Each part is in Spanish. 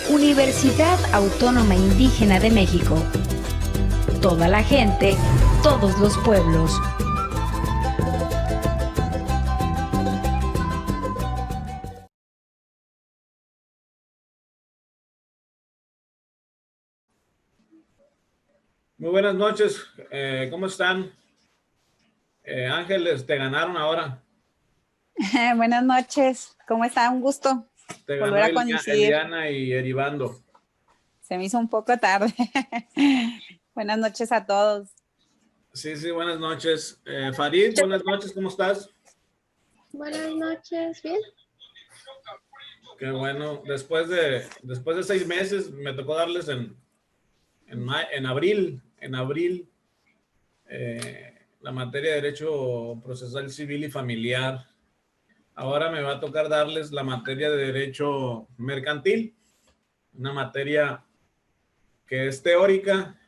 Universidad Autónoma Indígena de México. Toda la gente, todos los pueblos. Muy buenas noches, ¿cómo están? Ángeles, te ganaron ahora. Buenas noches, ¿cómo está? Un gusto Te ganó volver a coincidir. Eliana y Eribando. Se me hizo un poco tarde. Buenas noches a todos. Sí, buenas noches. Farid, buenas noches, ¿cómo estás? Buenas noches, bien. Qué bueno. Después de 6 meses me tocó darles en abril la materia de Derecho Procesal Civil y Familiar. Ahora me va a tocar darles la materia de Derecho Mercantil, una materia que es teórica,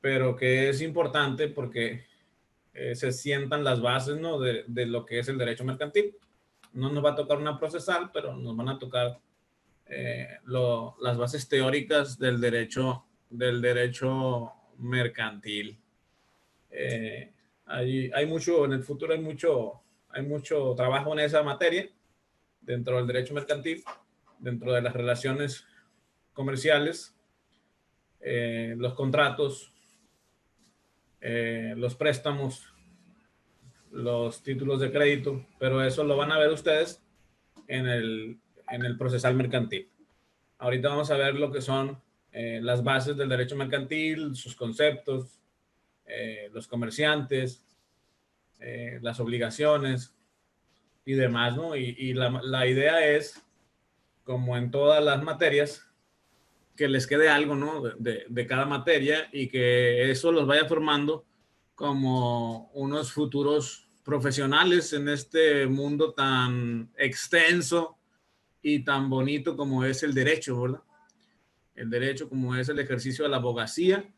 pero que es importante porque se sientan las bases, ¿no?, de lo que es el derecho mercantil. No nos va a tocar una procesal, pero nos van a tocar las bases teóricas del derecho mercantil. Hay mucho, en el futuro hay mucho trabajo en esa materia, dentro del derecho mercantil, dentro de las relaciones comerciales, los contratos, los préstamos, los títulos de crédito, pero eso lo van a ver ustedes en el procesal mercantil. Ahorita vamos a ver lo que son las bases del derecho mercantil, sus conceptos, los comerciantes, las obligaciones y demás, ¿no? Y la idea es, como en todas las materias, que les quede algo, ¿no?, de cada materia, y que eso los vaya formando como unos futuros profesionales en este mundo tan extenso y tan bonito como es el derecho, ¿verdad? El derecho, como es el ejercicio de la abogacía,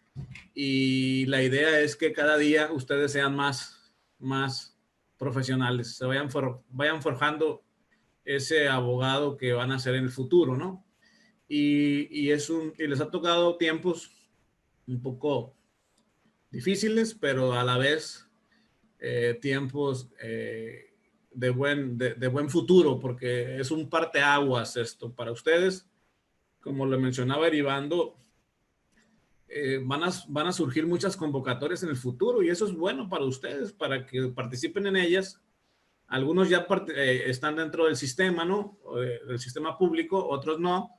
y la idea es que cada día ustedes sean más profesionales, se vayan forjando ese abogado que van a ser en el futuro, ¿no? Y les ha tocado tiempos un poco difíciles, pero a la vez tiempos de buen futuro, porque es un parteaguas esto para ustedes. Como lo mencionaba Eribando, van a surgir muchas convocatorias en el futuro, y eso es bueno para ustedes, para que participen en ellas. Algunos ya están dentro del sistema, ¿no?, del sistema público, otros no,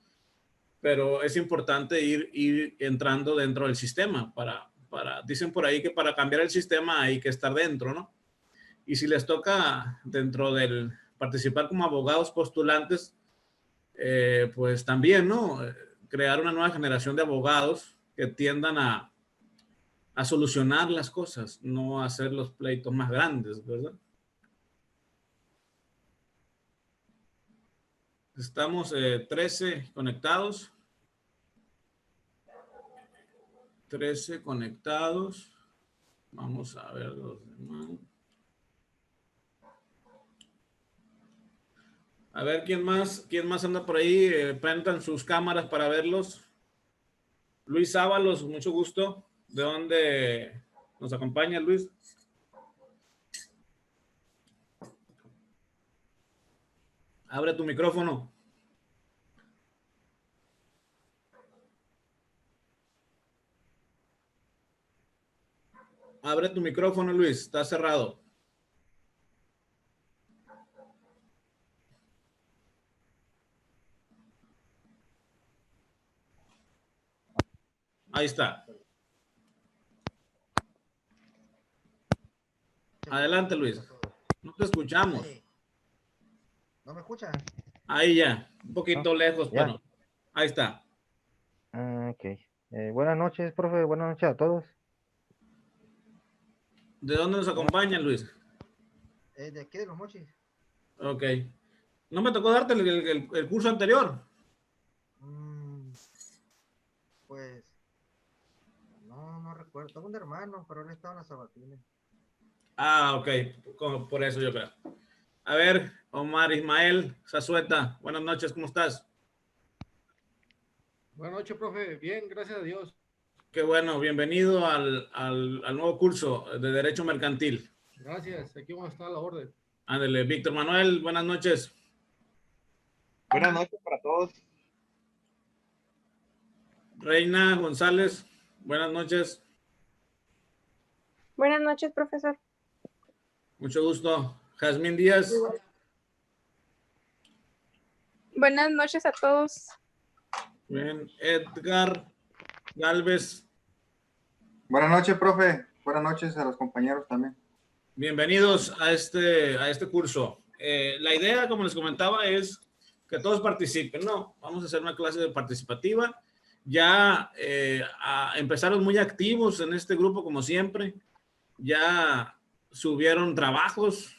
pero es importante ir entrando dentro del sistema. Dicen por ahí que para cambiar el sistema hay que estar dentro, ¿no? Y si les toca dentro del participar como abogados postulantes, pues también, ¿no?, crear una nueva generación de abogados que tiendan a solucionar las cosas, no a hacer los pleitos más grandes, ¿verdad? Estamos 13 conectados. 13 conectados. Vamos a ver los demás. A ver, ¿quién más anda por ahí? Prendan sus cámaras para verlos. Luis Ábalos, mucho gusto. ¿De dónde nos acompaña, Luis? Abre tu micrófono. Abre tu micrófono, Luis. Está cerrado. Ahí está. Adelante, Luis. No te escuchamos. ¿No me escuchan? Ahí ya. Un poquito lejos, Ya. pero ahí está. Ok. Buenas noches, profe. Buenas noches a todos. ¿De dónde nos acompaña, Luis? De aquí de Los Mochis. Ok. ¿No me tocó darte el curso anterior? Pues, no recuerdo. Tengo un hermano, pero él estaba en la sabatina. Ah, ok. Por eso yo creo. A ver, Omar Ismael Zazueta, buenas noches, ¿cómo estás? Buenas noches, profe. Bien, gracias a Dios. Qué bueno, bienvenido al nuevo curso de Derecho Mercantil. Gracias, aquí vamos a estar a la orden. Ándale, Víctor Manuel, buenas noches. Buenas noches para todos. Reina González, buenas noches. Buenas noches, profesor. Mucho gusto. Jazmín Díaz. Buenas noches a todos. Bien. Edgar Galvez. Buenas noches, profe. Buenas noches a los compañeros también. Bienvenidos a este curso. La idea, como les comentaba, es que todos participen, ¿no? Vamos a hacer una clase participativa. Ya empezaron muy activos en este grupo, como siempre. Ya subieron trabajos,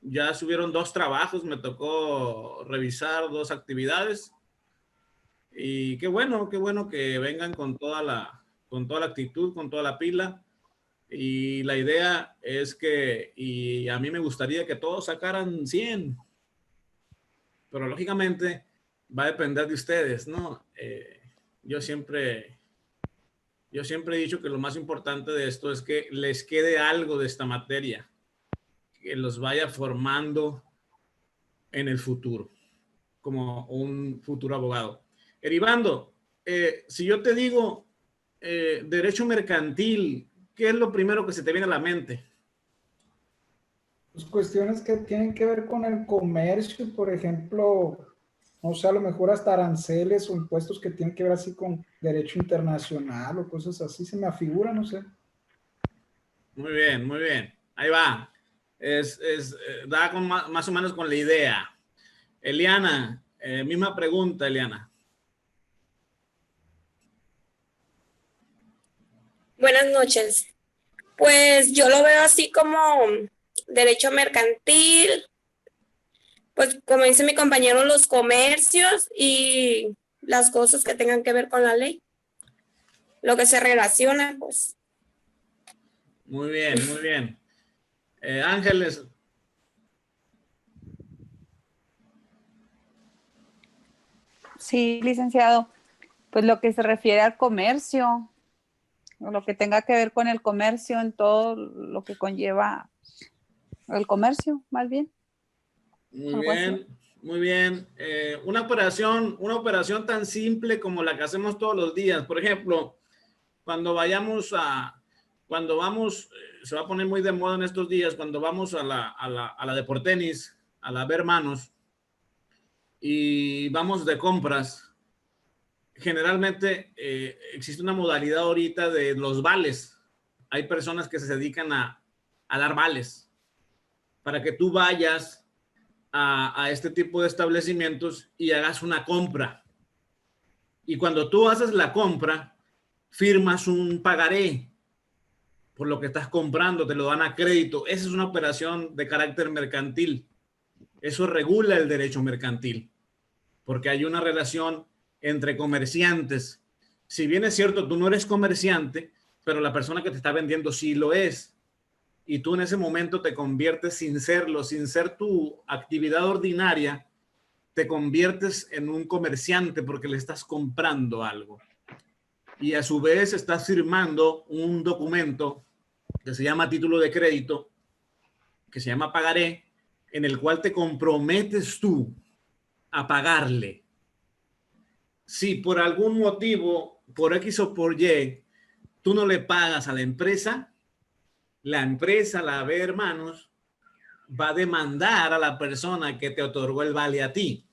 ya subieron 2 trabajos, me tocó revisar 2 actividades. Y qué bueno que vengan con toda la actitud, con toda la pila. Y la idea es que, y a mí me gustaría que todos sacaran 100, pero lógicamente va a depender de ustedes, ¿no? Yo siempre he dicho que lo más importante de esto es que les quede algo de esta materia, que los vaya formando en el futuro, como un futuro abogado. Eribando, si yo te digo derecho mercantil, ¿qué es lo primero que se te viene a la mente? Pues cuestiones que tienen que ver con el comercio, por ejemplo, no sé, a lo mejor hasta aranceles o impuestos que tienen que ver así con derecho internacional o cosas así, se me afigura, no sé. Muy bien, muy bien. Ahí va. Da con más o menos con la idea. Eliana, misma pregunta, Eliana. Buenas noches. Pues yo lo veo así como derecho mercantil, pues como dice mi compañero, los comercios y las cosas que tengan que ver con la ley, lo que se relaciona, pues. Muy bien, muy bien. Ángeles. Sí, licenciado. Pues lo que se refiere al comercio, o lo que tenga que ver con el comercio en todo lo que conlleva el comercio, más bien. Muy bien, muy bien. Una operación tan simple como la que hacemos todos los días. Por ejemplo, cuando vamos, se va a poner muy de moda en estos días, cuando vamos a la Deportenis, a la Vermanos, y vamos de compras, generalmente existe una modalidad ahorita de los vales. Hay personas que se dedican a dar vales para que tú vayas a este tipo de establecimientos y hagas una compra. Y cuando tú haces la compra, firmas un pagaré por lo que estás comprando, te lo dan a crédito. Esa es una operación de carácter mercantil. Eso regula el derecho mercantil, porque hay una relación entre comerciantes. Si bien es cierto, tú no eres comerciante, pero la persona que te está vendiendo sí lo es. Y tú en ese momento te conviertes sin serlo, sin ser tu actividad ordinaria, te conviertes en un comerciante porque le estás comprando algo. Y a su vez estás firmando un documento que se llama título de crédito, que se llama pagaré, en el cual te comprometes tú a pagarle. Si por algún motivo, por X o por Y, tú no le pagas a la empresa, la B Hermanos, va a demandar a la persona que te otorgó el vale a ti,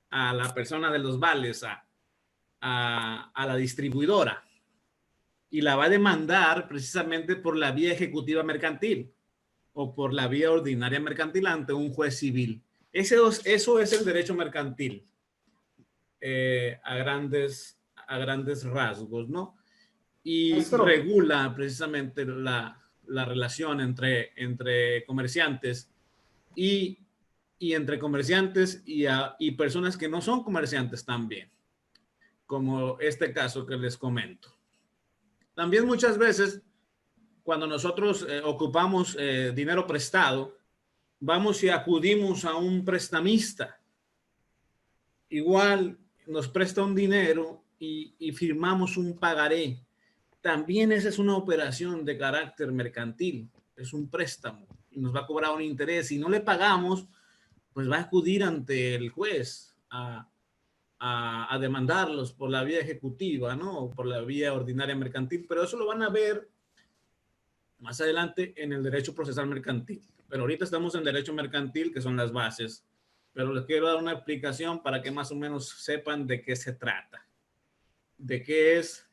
a la persona de los vales, a la distribuidora, y la va a demandar precisamente por la vía ejecutiva mercantil o por la vía ordinaria mercantil ante un juez civil. Eso es el derecho mercantil a grandes rasgos, ¿no? Y regula precisamente la relación entre comerciantes y entre comerciantes y personas que no son comerciantes también, como este caso que les comento. También muchas veces, cuando nosotros ocupamos dinero prestado, vamos y acudimos a un prestamista. Igual nos presta un dinero y firmamos un pagaré. También esa es una operación de carácter mercantil, es un préstamo y nos va a cobrar un interés. Si no le pagamos, pues va a acudir ante el juez a demandarlos por la vía ejecutiva, ¿no? O por la vía ordinaria mercantil, pero eso lo van a ver más adelante en el derecho procesal mercantil. Pero ahorita estamos en derecho mercantil, que son las bases. Pero les quiero dar una explicación para que más o menos sepan de qué se trata, de qué es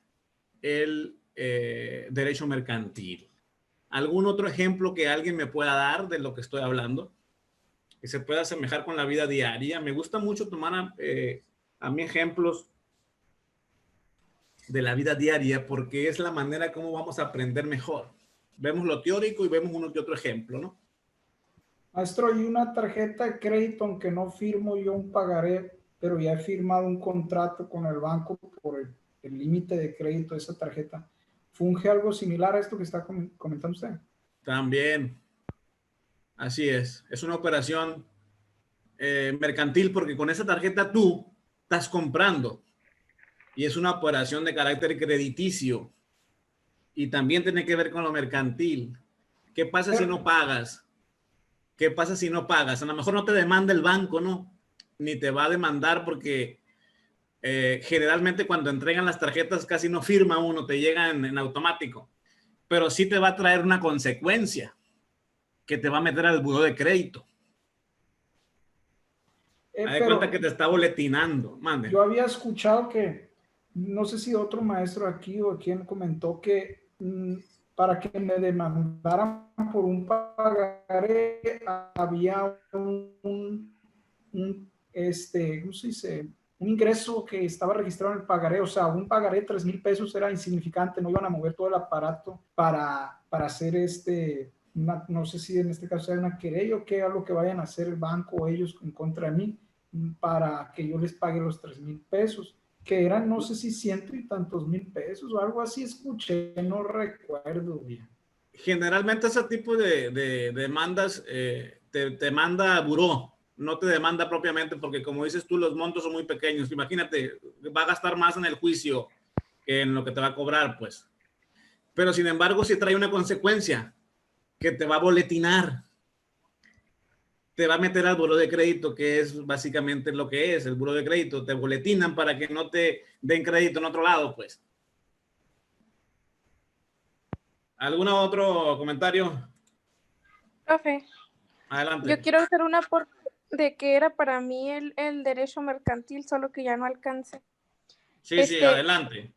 el derecho mercantil. ¿Algún otro ejemplo que alguien me pueda dar de lo que estoy hablando? Que se pueda asemejar con la vida diaria. Me gusta mucho tomar a mí ejemplos de la vida diaria porque es la manera como vamos a aprender mejor. Vemos lo teórico y vemos uno que otro ejemplo, ¿no? Maestro, y una tarjeta de crédito, aunque no firmo yo un pagaré, pero ya he firmado un contrato con el banco por el límite de crédito de esa tarjeta, ¿funge algo similar a esto que está comentando usted? También, así es. Es una operación mercantil porque con esa tarjeta tú estás comprando y es una operación de carácter crediticio y también tiene que ver con lo mercantil. ¿Qué pasa si no pagas? ¿Qué pasa si no pagas? A lo mejor no te demanda el banco, ¿no? Ni te va a demandar porque generalmente cuando entregan las tarjetas casi no firma uno, te llegan en automático. Pero sí te va a traer una consecuencia que te va a meter al buró de crédito. Haz de cuenta que te está boletinando. Mande. Yo había escuchado que, no sé si otro maestro aquí o quien comentó que para que me demandaran por un pagaré había ¿cómo se dice? Un ingreso que estaba registrado en el pagaré, o sea, un pagaré de 3,000 pesos era insignificante, no iban a mover todo el aparato para hacer no sé si en este caso sea una querella o qué, algo que vayan a hacer el banco o ellos en contra de mí para que yo les pague los 3,000 pesos, que eran no sé si 100 y tantos mil pesos o algo así, escuché, no recuerdo bien. Generalmente ese tipo de demandas te manda buró, no te demanda propiamente porque como dices tú, los montos son muy pequeños. Imagínate, va a gastar más en el juicio que en lo que te va a cobrar, pues. Pero sin embargo, si trae una consecuencia que te va a boletinar, te va a meter al buró de crédito, que es básicamente lo que es el buró de crédito. Te boletinan para que no te den crédito en otro lado, pues. ¿Algún otro comentario? Profe, Adelante. yo quiero hacer una por de que era para mí el derecho mercantil, solo que ya no alcancé. Sí, sí, adelante.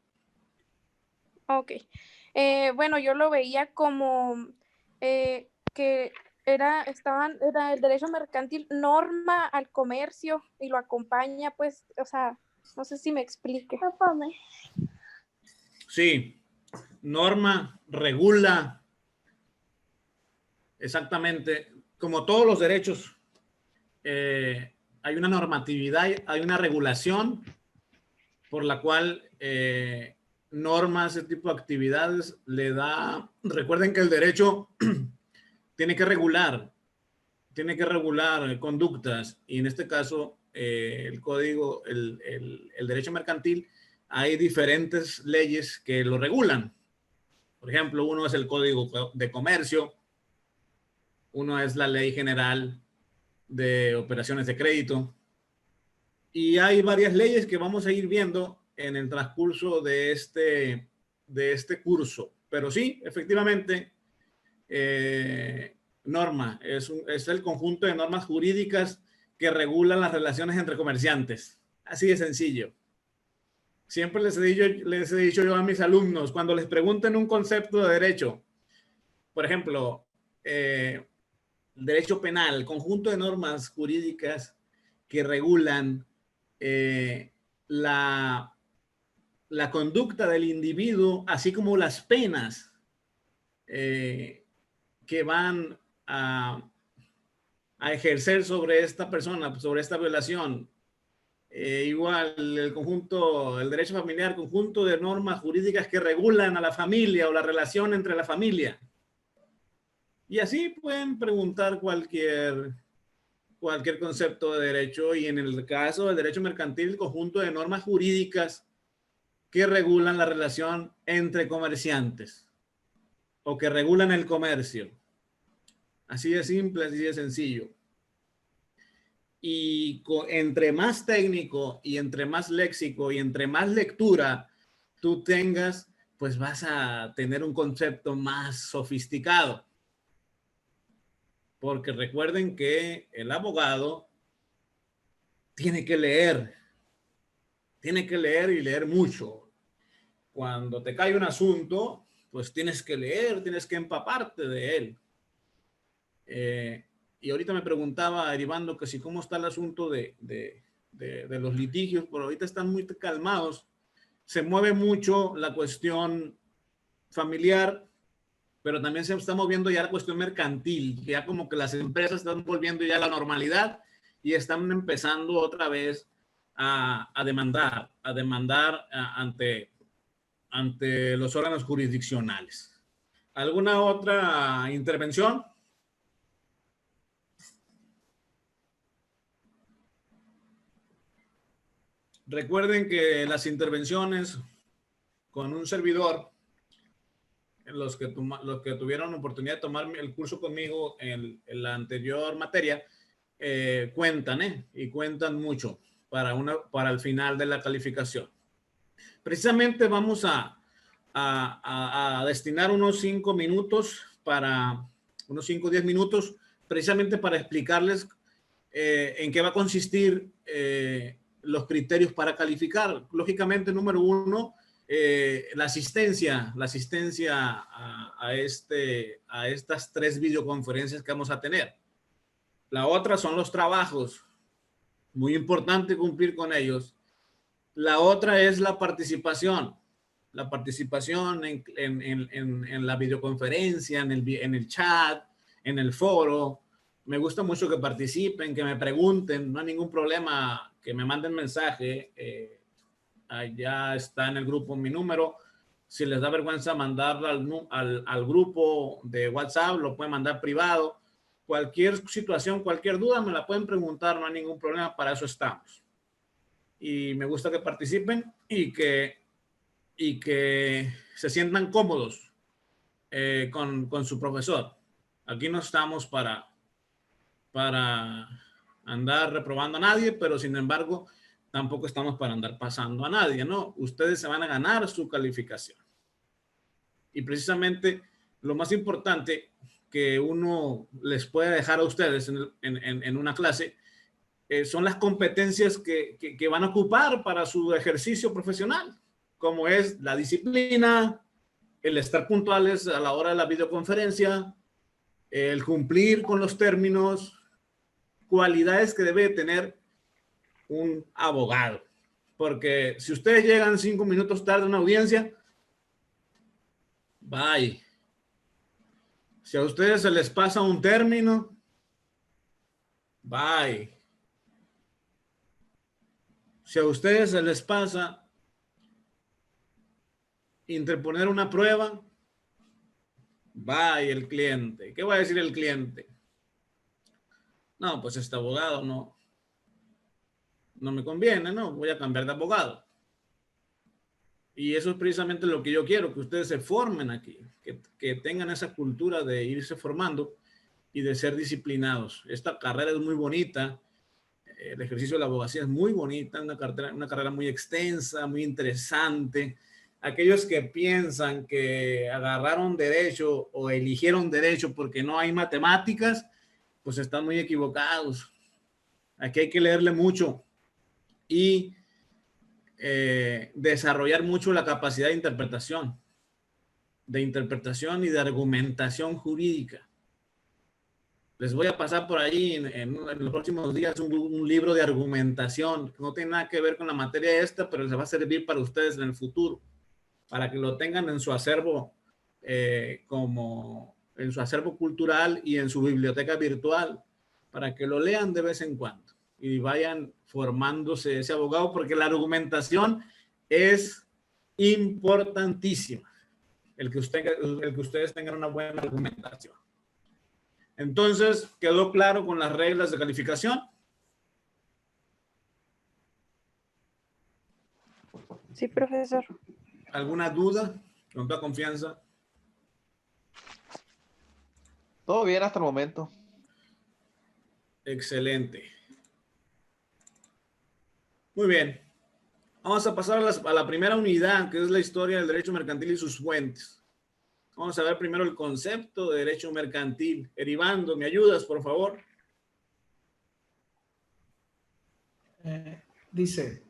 Ok. Bueno, yo lo veía como que era el derecho mercantil norma al comercio y lo acompaña, pues, o sea, no sé si me explique. Sí, norma, regula, exactamente, como todos los derechos, hay una normatividad, hay una regulación por la cual norma ese tipo de actividades le da, recuerden que el derecho tiene que regular conductas y en este caso el código, el derecho mercantil, hay diferentes leyes que lo regulan. Por ejemplo, uno es el Código de Comercio, uno es la Ley General de Operaciones de Crédito y hay varias leyes que vamos a ir viendo en el transcurso de este curso. Pero sí, efectivamente, norma es el conjunto de normas jurídicas que regulan las relaciones entre comerciantes. Así de sencillo. Siempre les he dicho yo a mis alumnos, cuando les pregunten un concepto de derecho, por ejemplo, derecho penal, el conjunto de normas jurídicas que regulan la conducta del individuo, así como las penas que van a ejercer sobre esta persona, sobre esta violación. Igual el derecho familiar, conjunto de normas jurídicas que regulan a la familia o la relación entre la familia. Y así pueden preguntar cualquier cualquier concepto de derecho, y en el caso del derecho mercantil, el conjunto de normas jurídicas que regulan la relación entre comerciantes o que regulan el comercio. Así de simple, así de sencillo. Y entre más técnico y entre más léxico y entre más lectura tú tengas, pues vas a tener un concepto más sofisticado. Porque recuerden que el abogado tiene que leer y leer mucho. Cuando te cae un asunto, pues tienes que leer, tienes que empaparte de él. Y ahorita me preguntaba, derivando, que si cómo está el asunto de los litigios, pero ahorita están muy calmados. Se mueve mucho la cuestión familiar, pero también se está moviendo ya la cuestión mercantil, ya como que las empresas están volviendo ya a la normalidad y están empezando otra vez a demandar ante los órganos jurisdiccionales. ¿Alguna otra intervención? Recuerden que las intervenciones con un servidor, los que tuvieron oportunidad de tomar el curso conmigo en la anterior materia, cuentan, y cuentan mucho para el final de la calificación. Precisamente vamos a destinar unos 5 minutos unos 5 o 10 minutos, precisamente para explicarles en qué va a consistir los criterios para calificar. Lógicamente, número 1, la asistencia a estas 3 videoconferencias que vamos a tener. La otra son los trabajos. Muy importante cumplir con ellos. La otra es la participación. La participación en la videoconferencia, en el chat, en el foro. Me gusta mucho que participen, que me pregunten. No hay ningún problema, que me manden mensaje. Allá está en el grupo mi número. Si les da vergüenza mandarlo al grupo de WhatsApp, lo pueden mandar privado. Cualquier situación, cualquier duda, me la pueden preguntar, no hay ningún problema, para eso estamos. Y me gusta que participen y que se sientan cómodos con su profesor. Aquí no estamos para andar reprobando a nadie, pero sin embargo, tampoco estamos para andar pasando a nadie, ¿no? Ustedes se van a ganar su calificación. Y precisamente lo más importante que uno les puede dejar a ustedes en una clase son las competencias que van a ocupar para su ejercicio profesional, como es la disciplina, el estar puntuales a la hora de la videoconferencia, el cumplir con los términos, cualidades que debe tener un abogado. Porque si ustedes llegan 5 minutos tarde a una audiencia, bye. Si a ustedes se les pasa un término, bye. Si a ustedes se les pasa interponer una prueba, bye el cliente. ¿Qué va a decir el cliente? No, pues este abogado no me conviene, no, voy a cambiar de abogado. Y eso es precisamente lo que yo quiero, que ustedes se formen aquí, que tengan esa cultura de irse formando y de ser disciplinados. Esta carrera es muy bonita, el ejercicio de la abogacía es muy bonita, una carrera muy extensa, muy interesante. Aquellos que piensan que agarraron derecho o eligieron derecho porque no hay matemáticas, pues están muy equivocados. Aquí hay que leerle mucho y desarrollar mucho la capacidad de interpretación y de argumentación jurídica. Les voy a pasar por ahí en los próximos días un libro de argumentación que no tiene nada que ver con la materia esta, pero les va a servir para ustedes en el futuro, para que lo tengan en su acervo, como en su acervo cultural y en su biblioteca virtual, para que lo lean de vez en cuando y vayan formándose ese abogado, porque la argumentación es importantísima, el que ustedes tengan una buena argumentación. Entonces, ¿quedó claro con las reglas de calificación? Sí, profesor. ¿Alguna duda? Con toda confianza. Todo bien hasta el momento. Excelente. Muy bien. Vamos a pasar a la primera unidad, que es la historia del derecho mercantil y sus fuentes. Vamos a ver primero el concepto de derecho mercantil. Eribando, ¿me ayudas, por favor? Dice,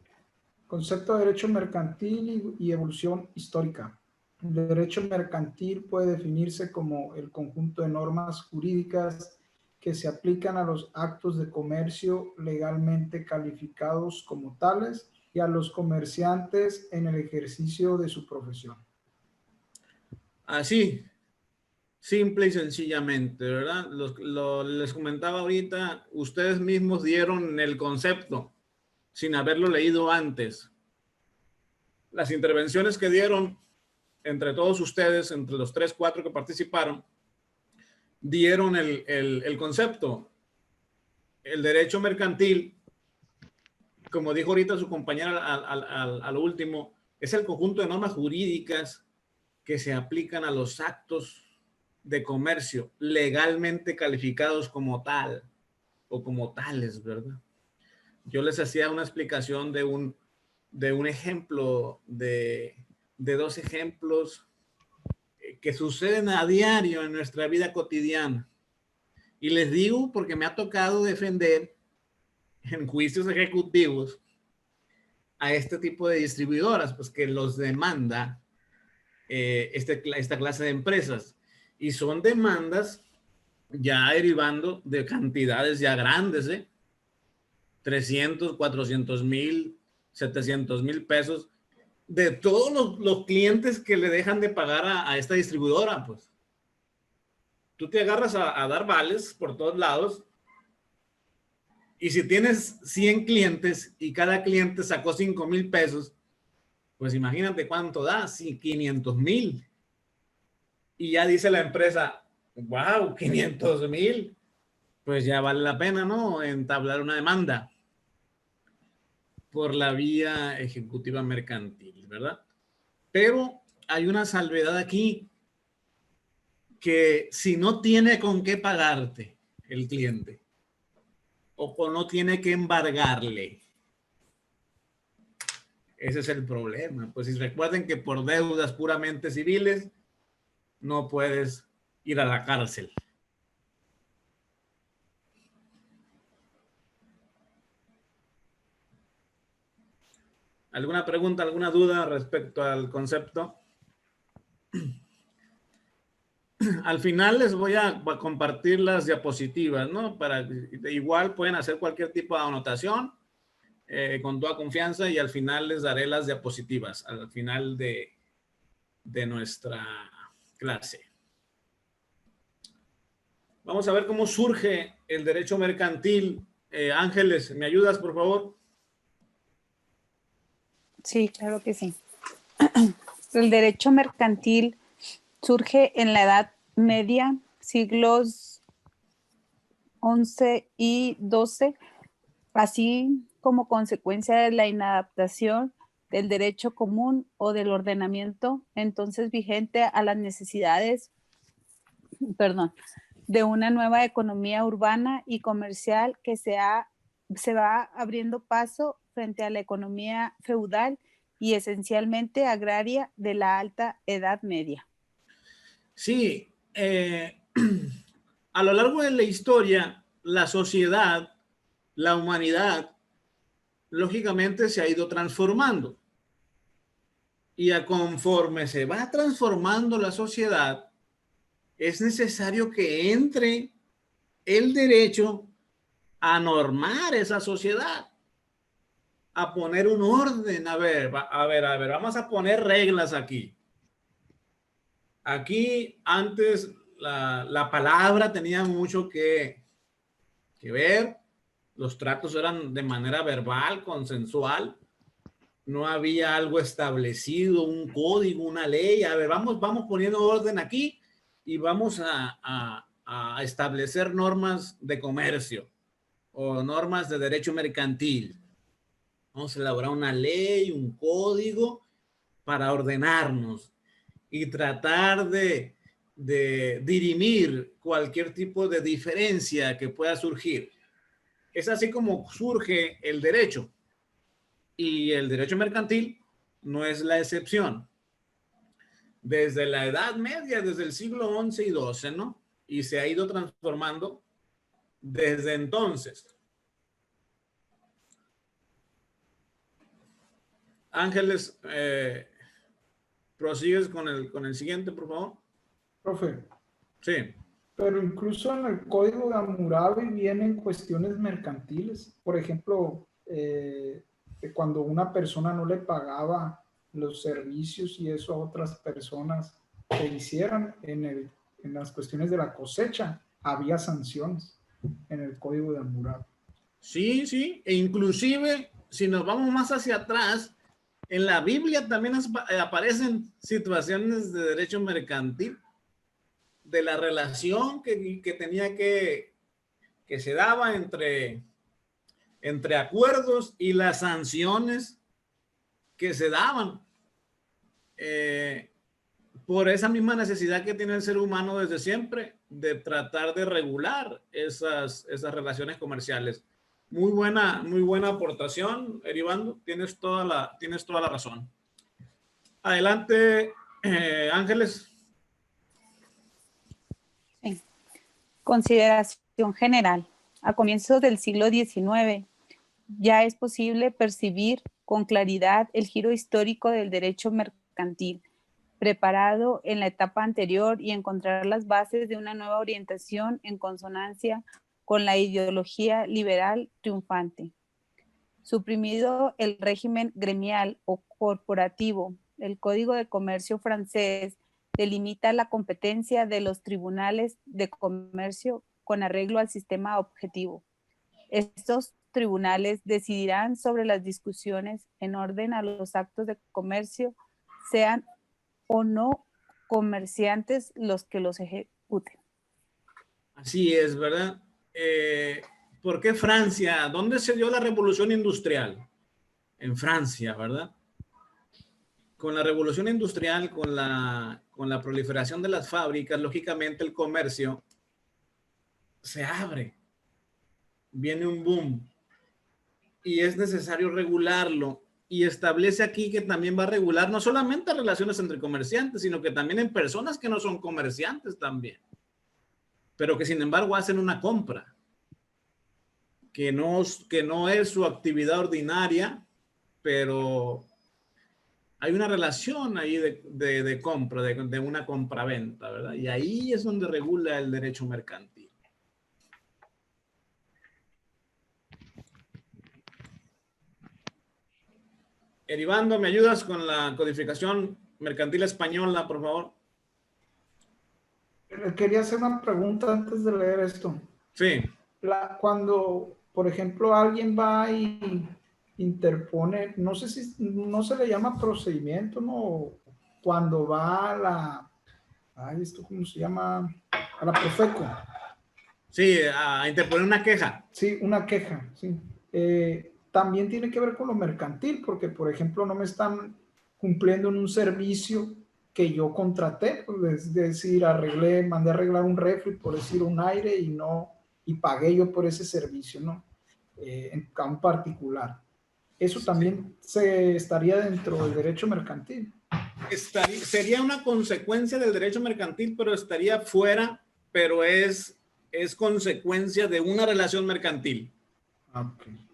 concepto de derecho mercantil y evolución histórica. El derecho mercantil puede definirse como el conjunto de normas jurídicas que se aplican a los actos de comercio legalmente calificados como tales y a los comerciantes en el ejercicio de su profesión. Así, simple y sencillamente, ¿verdad? Les comentaba ahorita, ustedes mismos dieron el concepto sin haberlo leído antes. Las intervenciones que dieron entre todos ustedes, entre los 3, 4 que participaron, dieron el concepto. El derecho mercantil, como dijo ahorita su compañera al último, es el conjunto de normas jurídicas que se aplican a los actos de comercio legalmente calificados como tal o como tales, ¿verdad? Yo les hacía una explicación de un ejemplo, de 2 ejemplos que suceden a diario en nuestra vida cotidiana. Y les digo porque me ha tocado defender en juicios ejecutivos a este tipo de distribuidoras, pues que los demanda esta clase de empresas. Y son demandas ya derivando de cantidades ya grandes, 300, 400 mil, 700 mil pesos, de todos los clientes que le dejan de pagar a esta distribuidora. Pues tú te agarras a dar vales por todos lados, y si tienes 100 clientes y cada cliente sacó 5,000 pesos, pues imagínate cuánto da, 500,000. Y ya dice la empresa, wow, 500,000, pues ya vale la pena, ¿no?, entablar una demanda por la vía ejecutiva mercantil, ¿verdad? Pero hay una salvedad aquí, que si no tiene con qué pagarte el cliente, o no tiene que embargarle, ese es el problema. Pues si recuerden que por deudas puramente civiles no puedes ir a la cárcel. ¿Alguna pregunta, alguna duda respecto al concepto? Al final les voy a compartir las diapositivas, ¿no? Igual pueden hacer cualquier tipo de anotación con toda confianza, y al final les daré las diapositivas al final de nuestra clase. Vamos a ver cómo surge el derecho mercantil. Ángeles, ¿me ayudas, por favor? Sí, claro que sí. El derecho mercantil surge en la Edad Media, siglos XI y XII, así como consecuencia de la inadaptación del derecho común o del ordenamiento entonces vigente a las necesidades, de una nueva economía urbana y comercial que se va abriendo paso frente a la economía feudal y esencialmente agraria de la Alta Edad Media. Sí, a lo largo de la historia, la sociedad, la humanidad, lógicamente se ha ido transformando. Y conforme se va transformando la sociedad, es necesario que entre el derecho a normar esa sociedad, a poner un orden. A ver, vamos a poner reglas aquí. Aquí antes la palabra tenía mucho que ver. Los tratos eran de manera verbal, consensual. No había algo establecido, un código, una ley. A ver, vamos poniendo orden aquí y vamos a a establecer normas de comercio o normas de derecho mercantil. Vamos a elaborar una ley, un código para ordenarnos y tratar de dirimir cualquier tipo de diferencia que pueda surgir. Es así como surge el derecho. Y el derecho mercantil no es la excepción. Desde la Edad Media, desde el siglo XI y XII, ¿no? Y se ha ido transformando desde entonces. Ángeles, prosigues con el siguiente, por favor. Profe, Sí. pero incluso en el Código de Hammurabi vienen cuestiones mercantiles. Por ejemplo, cuando una persona no le pagaba los servicios y eso a otras personas que hicieran en las cuestiones de la cosecha, había sanciones en el Código de Hammurabi. Sí, sí. E inclusive, si nos vamos más hacia atrás, en la Biblia también aparecen situaciones de derecho mercantil, de la relación que tenía que se daba entre acuerdos y las sanciones que se daban por esa misma necesidad que tiene el ser humano desde siempre de tratar de regular esas relaciones comerciales. Muy buena aportación, Eribando. Tienes toda la razón. Adelante, Ángeles. Sí. Consideración general. A comienzos del siglo XIX ya es posible percibir con claridad el giro histórico del derecho mercantil, preparado en la etapa anterior, y encontrar las bases de una nueva orientación en consonancia con la ideología liberal triunfante. Suprimido el régimen gremial o corporativo, el Código de Comercio francés delimita la competencia de los tribunales de comercio con arreglo al sistema objetivo. Estos tribunales decidirán sobre las discusiones en orden a los actos de comercio, sean o no comerciantes los que los ejecuten. Así es, ¿verdad? ¿Por qué Francia? ¿Dónde se dio la revolución industrial? En Francia, ¿verdad? Con la revolución industrial, con la proliferación de las fábricas, lógicamente el comercio se abre. Viene un boom. Y es necesario regularlo. Y establece aquí que también va a regular no solamente relaciones entre comerciantes, sino que también en personas que no son comerciantes también, pero que sin embargo hacen una compra, que no es su actividad ordinaria, pero hay una relación ahí de compra, de una compraventa, ¿verdad? Y ahí es donde regula el derecho mercantil. Eribando, ¿me ayudas con la codificación mercantil española, por favor? Quería hacer una pregunta antes de leer esto. Sí. Cuando, por ejemplo, alguien va y interpone, no sé si no se le llama procedimiento, ¿no? Cuando va ¿esto cómo se llama? A la Profeco. Sí, a interponer una queja. Sí, una queja, sí. También tiene que ver con lo mercantil, porque, por ejemplo, no me están cumpliendo en un servicio que yo contraté, pues, es decir, mandé a arreglar un refri, por decir, un aire, y pagué yo por ese servicio, ¿no? En un particular. Eso también se estaría dentro del derecho mercantil. Sería una consecuencia del derecho mercantil, pero estaría fuera, pero es consecuencia de una relación mercantil. Okay.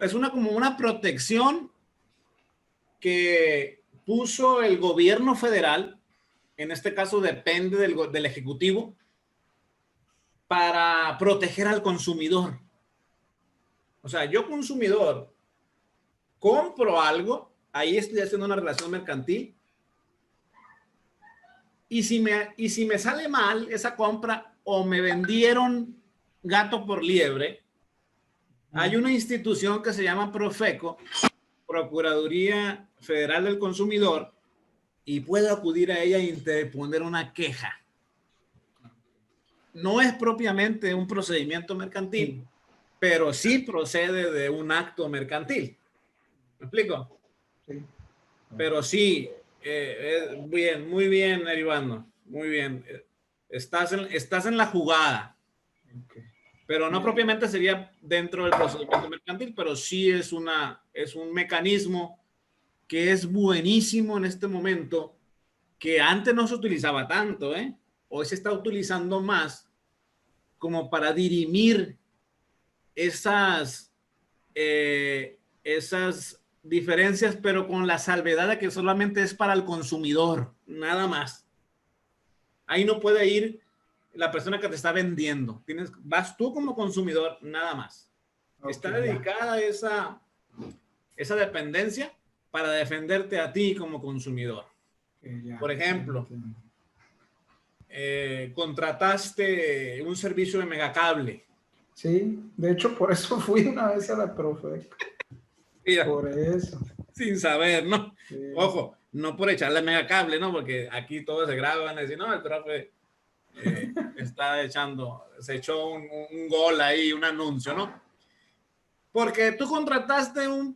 Es como una protección que puso el gobierno federal, en este caso depende del Ejecutivo, para proteger al consumidor. O sea, yo consumidor compro algo, ahí estoy haciendo una relación mercantil, y si me sale mal esa compra o me vendieron gato por liebre, hay una institución que se llama Profeco, Procuraduría Federal del Consumidor, y puedo acudir a ella e interponer una queja. no es propiamente un procedimiento mercantil, pero sí procede de un acto mercantil. ¿Me explico? Sí. Pero sí, bien, muy bien, Eribano, muy bien. Estás en la jugada, pero no propiamente sería dentro del procedimiento mercantil, pero sí es un mecanismo que es buenísimo en este momento, que antes no se utilizaba tanto, ¿eh? Hoy se está utilizando más como para dirimir esas diferencias, pero con la salvedad de que solamente es para el consumidor, nada más. Ahí no puede ir la persona que te está vendiendo. Vas tú como consumidor, nada más. Está dedicada esa dependencia para defenderte a ti como consumidor. Por ejemplo, contrataste un servicio de megacable. Sí, de hecho por eso fui una vez a la Profeco. Por eso. Sin saber, ¿no? Sí. Ojo, no por echarle megacable, ¿no? Porque aquí todos se graban y dicen, no, el profe se echó un gol ahí, un anuncio, ¿no? Porque tú contrataste un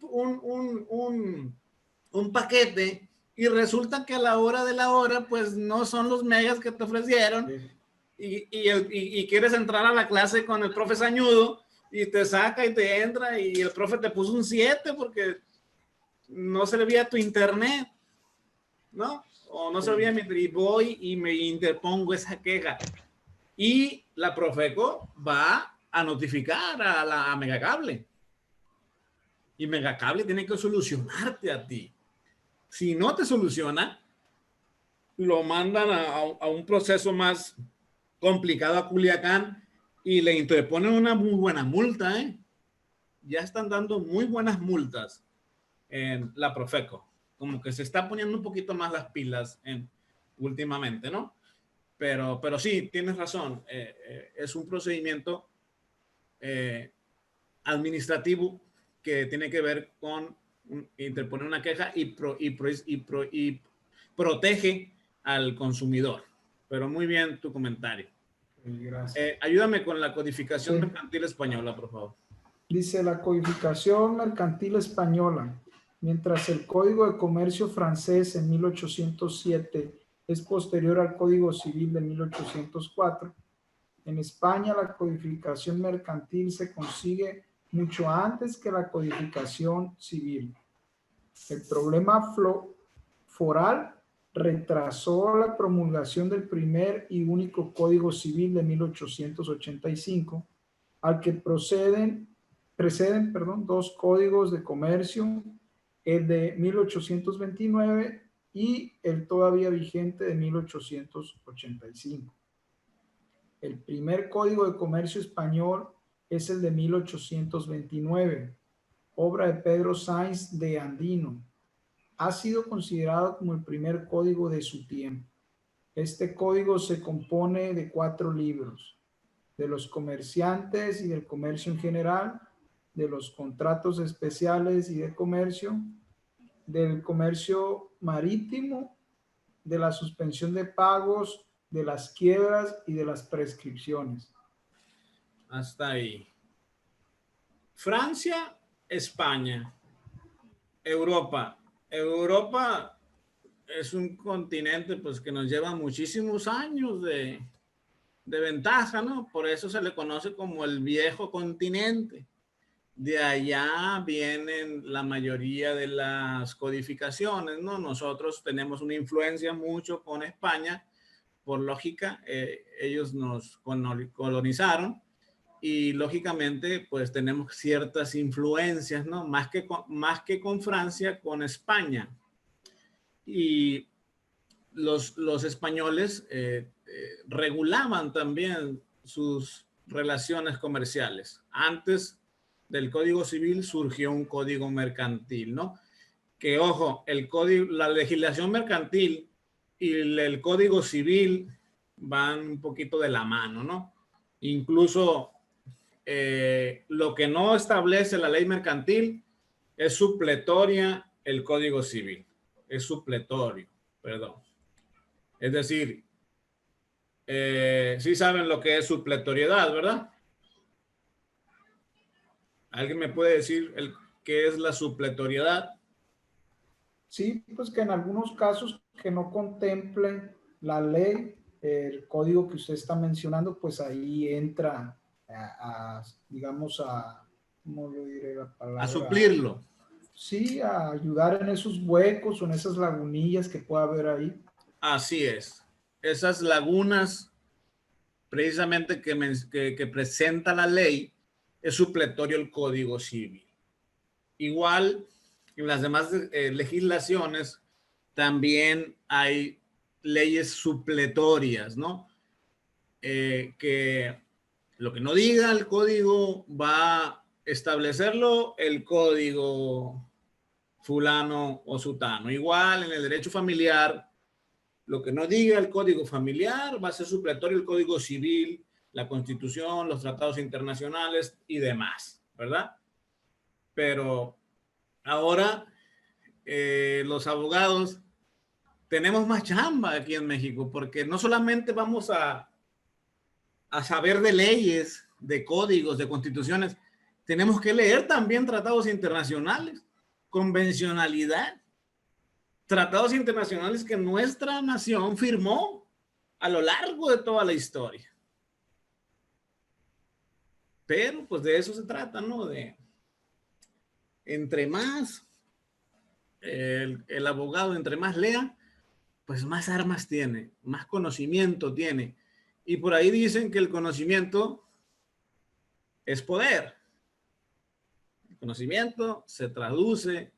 paquete y resulta que a la hora de la hora, pues no son los megas que te ofrecieron. Sí. Y quieres entrar a la clase con el profe Sañudo y te saca y te entra y el profe te puso un 7 porque no servía tu internet, ¿no? O no servía y voy y me interpongo esa queja. Y la Profeco va a notificar a Megacable. Y Megacable tiene que solucionarte a ti. Si no te soluciona, lo mandan a un proceso más complicado a Culiacán y le interponen una muy buena multa, ¿eh? Ya están dando muy buenas multas en la Profeco. Como que se está poniendo un poquito más las pilas últimamente, ¿no? Pero sí, tienes razón. Es un procedimiento administrativo que tiene que ver con interponer una queja y protege al consumidor. Pero muy bien tu comentario. Gracias. Ayúdame con la codificación mercantil española, por favor. Dice la codificación mercantil española. Mientras el Código de Comercio francés en 1807 es posterior al Código Civil de 1804, en España la codificación mercantil se consigue mucho antes que la codificación civil. El problema foral retrasó la promulgación del primer y único Código Civil de 1885, al que preceden dos códigos de comercio, el de 1829 y el todavía vigente de 1885. El primer Código de Comercio español es el de 1829, obra de Pedro Sáenz de Andino. Ha sido considerado como el primer código de su tiempo. Este código se compone de 4 libros: de los comerciantes y del comercio en general, de los contratos especiales y de comercio, del comercio marítimo, de la suspensión de pagos, de las quiebras y de las prescripciones. Hasta ahí. Francia, España, Europa. Europa es un continente pues que nos lleva muchísimos años de ventaja, ¿no? Por eso se le conoce como el viejo continente. De allá vienen la mayoría de las codificaciones, ¿no? Nosotros tenemos una influencia mucho con España, por lógica, ellos nos colonizaron y lógicamente pues tenemos ciertas influencias, ¿no? Más que con Francia, con España. Y los españoles regulaban también sus relaciones comerciales. Antes del Código Civil surgió un código mercantil, ¿no? Que, ojo, la legislación mercantil y el Código Civil van un poquito de la mano, ¿no? Incluso lo que no establece la ley mercantil es supletoria el Código Civil. Es supletorio, perdón. Es decir, Sí saben lo que es supletoriedad, ¿verdad? ¿Alguien me puede decir qué es la supletoriedad? Sí, pues que en algunos casos que no contemple la ley, el código que usted está mencionando, pues ahí entra digamos, ¿cómo lo diré la palabra? A suplirlo. Sí, a ayudar en esos huecos o en esas lagunillas que pueda haber ahí. Así es. Esas lagunas precisamente que presenta la ley, es supletorio el Código Civil. Igual, en las demás legislaciones también hay leyes supletorias, ¿no? Que lo que no diga el código va a establecerlo el código fulano o sutano. Igual en el derecho familiar, lo que no diga el código familiar va a ser supletorio el Código Civil, la Constitución, los tratados internacionales y demás, ¿verdad? Pero ahora los abogados tenemos más chamba aquí en México, porque no solamente vamos a saber de leyes, de códigos, de constituciones, tenemos que leer también tratados internacionales, convencionalidad, tratados internacionales que nuestra nación firmó a lo largo de toda la historia. Pero pues de eso se trata, ¿no? De entre más el abogado, entre más lea, pues más armas tiene, más conocimiento tiene. Y por ahí dicen que el conocimiento es poder. El conocimiento se traduce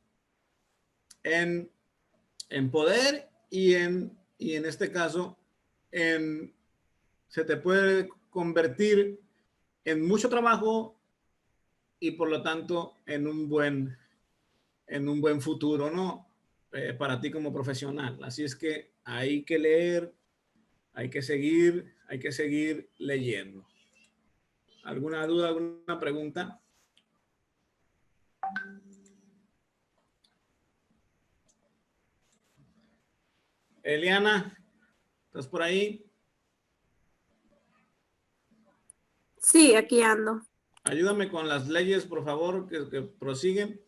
en poder y en este caso se te puede convertir en mucho trabajo y por lo tanto en un buen futuro, ¿no? Para ti como profesional. Así es que hay que leer, hay que seguir leyendo. ¿Alguna duda, alguna pregunta? Eliana, ¿estás por ahí? Sí, aquí ando. Ayúdame con las leyes, por favor, que prosiguen.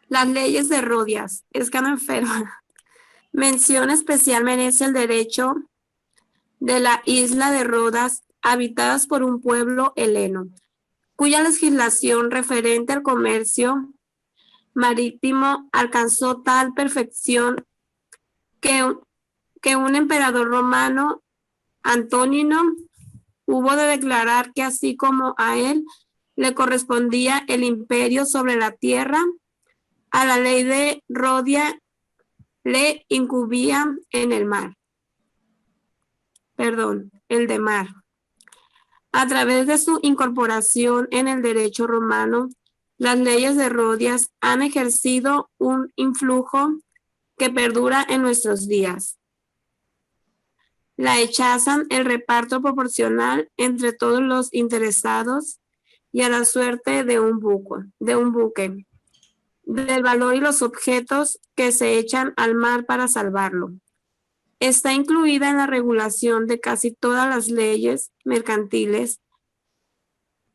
Las leyes de Rodias. Es que ando enferma. Mención especial merece el derecho de la isla de Rodas, habitadas por un pueblo heleno, cuya legislación referente al comercio marítimo alcanzó tal perfección que un emperador romano, Antonino, hubo de declarar que así como a él le correspondía el imperio sobre la tierra, a la ley de Rodia le incumbía en el mar. El de mar. A través de su incorporación en el derecho romano, las leyes de Rodias han ejercido un influjo que perdura en nuestros días. La hechazan el reparto proporcional entre todos los interesados y a la suerte de un buque, del valor y los objetos que se echan al mar para salvarlo. Está incluida en la regulación de casi todas las leyes mercantiles,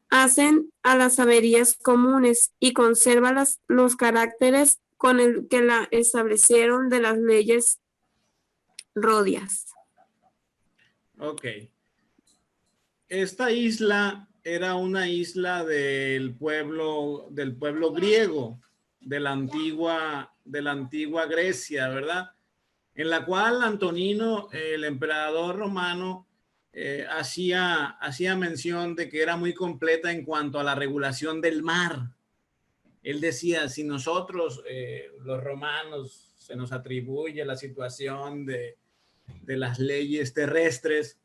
hacen a las averías comunes y conserva los caracteres con el que la establecieron de las leyes Rodias. Ok. Esta isla era una isla del pueblo griego, de la antigua Grecia, ¿verdad? En la cual Antonino, el emperador romano, hacía mención de que era muy completa en cuanto a la regulación del mar. Él decía, si nosotros, los romanos, se nos atribuye la situación de las leyes terrestres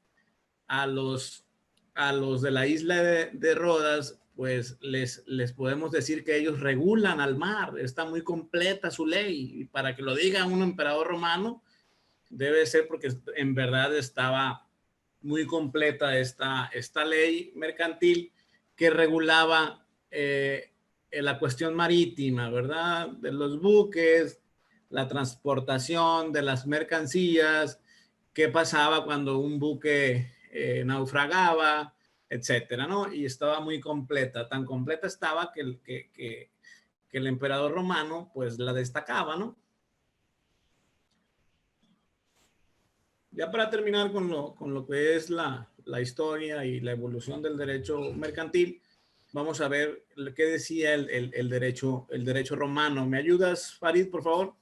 a los de la isla de Rodas, pues les podemos decir que ellos regulan al mar, está muy completa su ley, y para que lo diga un emperador romano, debe ser porque en verdad estaba muy completa esta ley mercantil que regulaba la cuestión marítima, ¿verdad? De los buques, la transportación de las mercancías, qué pasaba cuando un buque naufragaba, etcétera, ¿no? Y estaba muy completa, tan completa estaba que el emperador romano pues la destacaba, ¿no? Ya para terminar con lo que es la historia y la evolución del derecho mercantil, vamos a ver qué decía el derecho romano. ¿Me ayudas, Farid, por favor?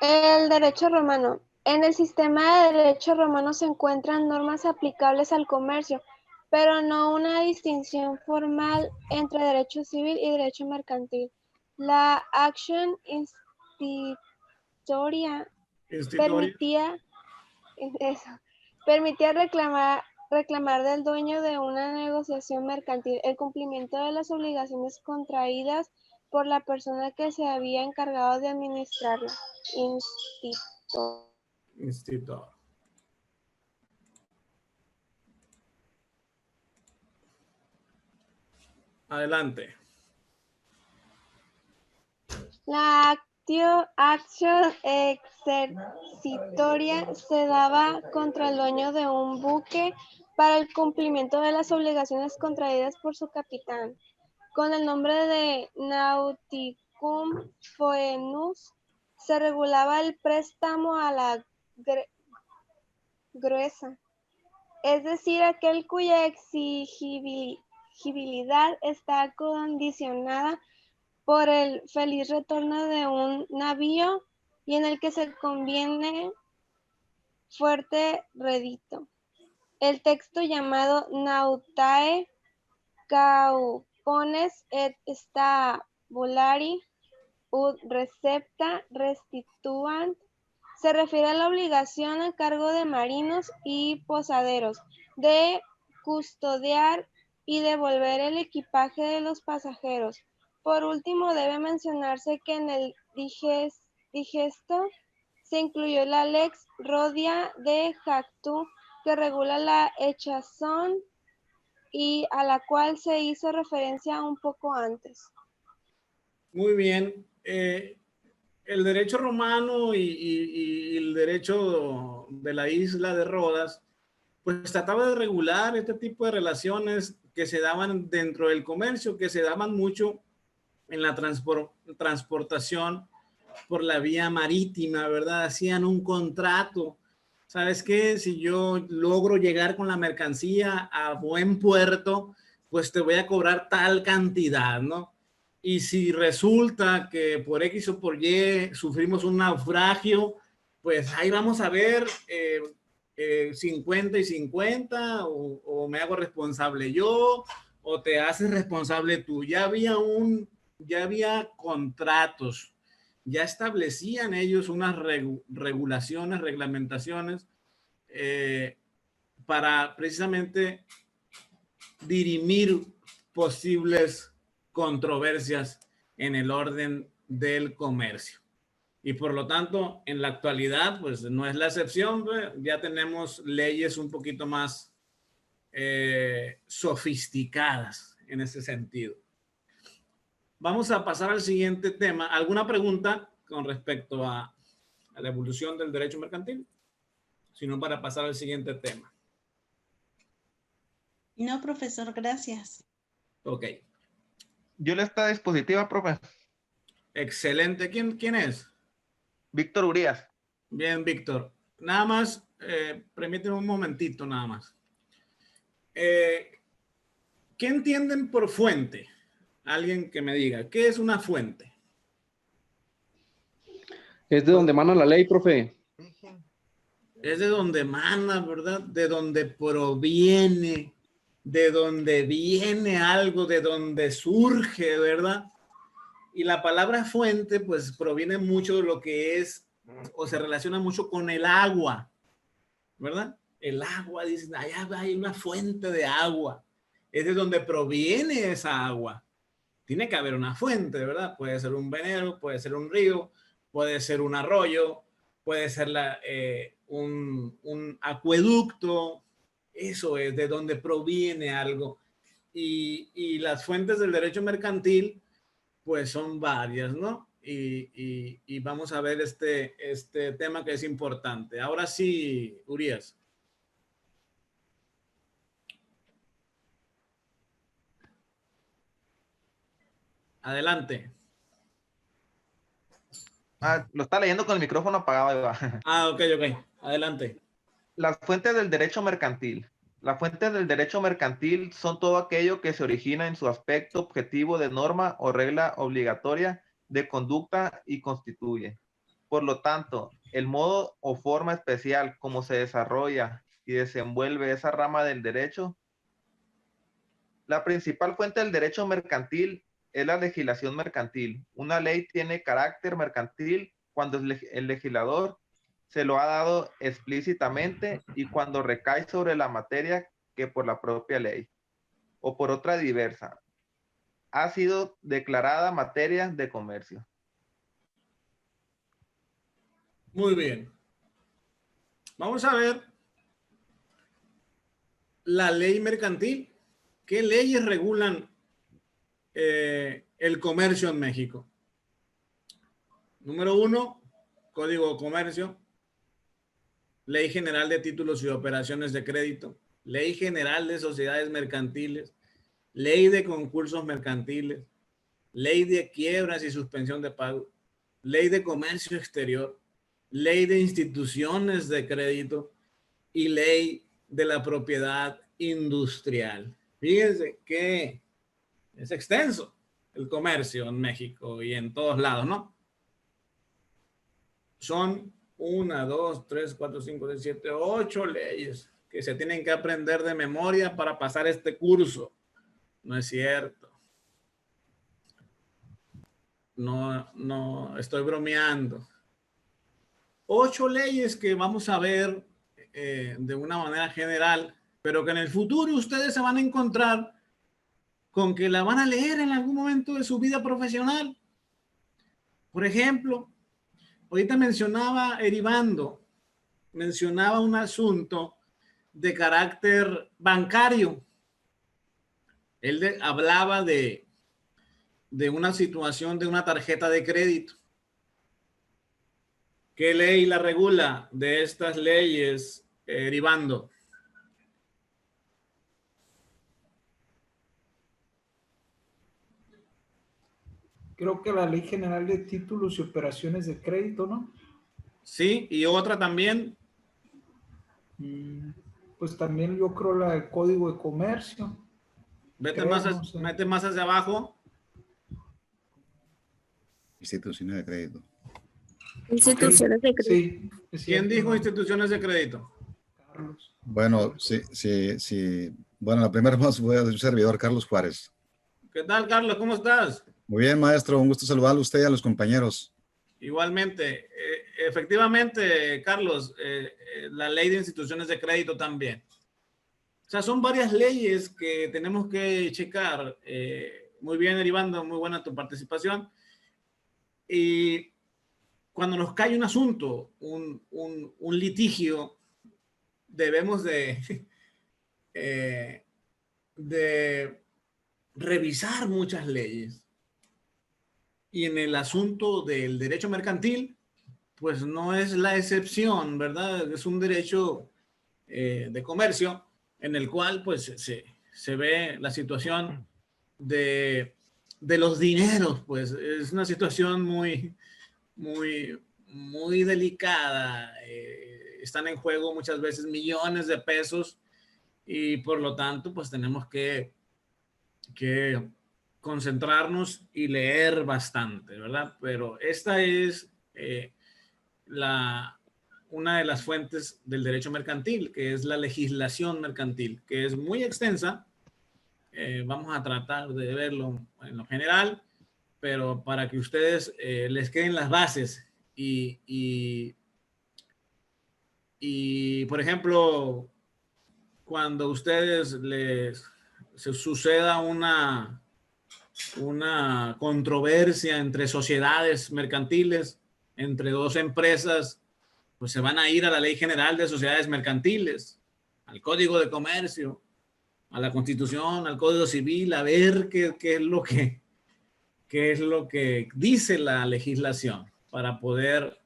El derecho romano. En el sistema de derecho romano se encuentran normas aplicables al comercio, pero no una distinción formal entre derecho civil y derecho mercantil. La acción institutoria permitía reclamar del dueño de una negociación mercantil el cumplimiento de las obligaciones contraídas por la persona que se había encargado de administrarla. Instituto. Adelante. La acción exercitoria se daba contra el dueño de un buque para el cumplimiento de las obligaciones contraídas por su capitán. Con el nombre de Nauticum Foenus se regulaba el préstamo a la gruesa, es decir, aquel cuya exigibilidad está condicionada por el feliz retorno de un navío y en el que se conviene fuerte rédito. El texto llamado Nautae Caupones et Stabulari ud recepta restituant se refiere a la obligación a cargo de marinos y posaderos de custodiar y devolver el equipaje de los pasajeros. Por último, debe mencionarse que en el digesto se incluyó la Lex Rodia de Jactu, que regula la hechazón y a la cual se hizo referencia un poco antes. Muy bien. El derecho romano y el derecho de la isla de Rodas, pues trataba de regular este tipo de relaciones que se daban dentro del comercio, que se daban mucho en la transportación por la vía marítima, ¿verdad? Hacían un contrato. ¿Sabes qué? Si yo logro llegar con la mercancía a buen puerto, pues te voy a cobrar tal cantidad, ¿no? Y si resulta que por X o por Y sufrimos un naufragio, pues ahí vamos a ver 50 y 50, o me hago responsable yo, o te haces responsable tú. Ya había contratos, ya establecían ellos unas regulaciones, reglamentaciones para precisamente dirimir posibles controversias en el orden del comercio. Y por lo tanto, en la actualidad, pues no es la excepción, ya tenemos leyes un poquito más sofisticadas en ese sentido. Vamos a pasar al siguiente tema. ¿Alguna pregunta con respecto a la evolución del derecho mercantil? Sino para pasar al siguiente tema. No, profesor, gracias. Ok. Yo le está dispositiva, profe. Excelente. ¿Quién es? Víctor Urias. Bien, Víctor. Nada más, permíteme un momentito nada más. ¿Qué entienden por fuente? Alguien que me diga, ¿qué es una fuente? Es de donde emana la ley, profe. Es de donde emana, ¿verdad? De donde proviene, de donde viene algo, de donde surge, ¿verdad? Y la palabra fuente, pues, proviene mucho de lo que es, o se relaciona mucho con el agua, ¿verdad? El agua, dicen, allá hay una fuente de agua. Es de donde proviene esa agua. Tiene que haber una fuente, ¿verdad? Puede ser un venero, puede ser un río, puede ser un arroyo, puede ser un acueducto. Eso es de donde proviene algo. Y las fuentes del derecho mercantil pues son varias, ¿no? Y vamos a ver este tema que es importante. Ahora sí, Urias. Adelante. Lo está leyendo con el micrófono apagado. Ahí va. Ok. Adelante. Las fuentes del derecho mercantil. Las fuentes del derecho mercantil son todo aquello que se origina en su aspecto objetivo de norma o regla obligatoria de conducta y constituye. Por lo tanto, el modo o forma especial como se desarrolla y desenvuelve esa rama del derecho. La principal fuente del derecho mercantil es la legislación mercantil. Una ley tiene carácter mercantil cuando el legislador se lo ha dado explícitamente y cuando recae sobre la materia que por la propia ley o por otra diversa ha sido declarada materia de comercio. Muy bien. Vamos a ver la ley mercantil. ¿Qué leyes regulan el comercio en México? Número 1, Código de Comercio. Ley General de Títulos y Operaciones de Crédito, Ley General de Sociedades Mercantiles, Ley de Concursos Mercantiles, Ley de Quiebras y Suspensión de Pago, Ley de Comercio Exterior, Ley de Instituciones de Crédito y Ley de la Propiedad Industrial. Fíjense que es extenso el comercio en México y en todos lados, ¿no? Son 1, 2, 3, 4, 5, 6, 7, 8 leyes que se tienen que aprender de memoria para pasar este curso. No es cierto. No, estoy bromeando. 8 leyes que vamos a ver de una manera general, pero que en el futuro ustedes se van a encontrar con que la van a leer en algún momento de su vida profesional. Por ejemplo, ahorita mencionaba Eribando, mencionaba un asunto de carácter bancario. Él hablaba de una situación de una tarjeta de crédito. ¿Qué ley la regula de estas leyes, Eribando? Creo que la Ley General de Títulos y Operaciones de Crédito, ¿no? Sí, y otra también. Pues también yo creo la del Código de Comercio. Vete Creo, más, no sé. mete más hacia abajo. Instituciones de crédito. Instituciones de crédito. Sí, ¿Quién dijo instituciones de crédito? Carlos. Bueno, sí. Bueno, la primera vez voy a ser un servidor, Carlos Juárez. ¿Qué tal, Carlos? ¿Cómo estás? Muy bien, maestro. Un gusto saludarlo a usted y a los compañeros. Igualmente. Efectivamente, Carlos, la ley de instituciones de crédito también. O sea, son varias leyes que tenemos que checar. Muy bien, Eribando, muy buena tu participación. Y cuando nos cae un asunto, un litigio, debemos de revisar muchas leyes. Y en el asunto del derecho mercantil, pues no es la excepción, ¿verdad? Es un derecho de comercio en el cual pues se ve la situación de los dineros, pues es una situación muy delicada. Están en juego muchas veces millones de pesos y por lo tanto pues tenemos que concentrarnos y leer bastante, ¿verdad? Pero esta es una de las fuentes del derecho mercantil, que es la legislación mercantil, que es muy extensa. Vamos a tratar de verlo en lo general, pero para que ustedes les queden las bases y por ejemplo, cuando ustedes se suceda una controversia entre sociedades mercantiles, entre dos empresas, pues se van a ir a la Ley General de Sociedades Mercantiles, al Código de Comercio, a la Constitución, al Código Civil, a ver qué es lo que qué es lo que dice la legislación para poder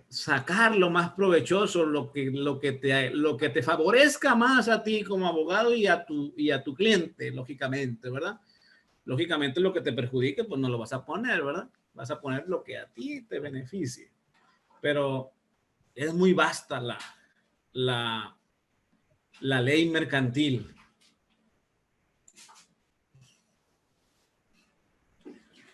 sacar lo más provechoso, lo que te favorezca más a ti como abogado y a tu cliente, lógicamente, ¿verdad? Lógicamente lo que te perjudique, pues no lo vas a poner, ¿verdad? Vas a poner lo que a ti te beneficie. Pero es muy vasta la ley mercantil.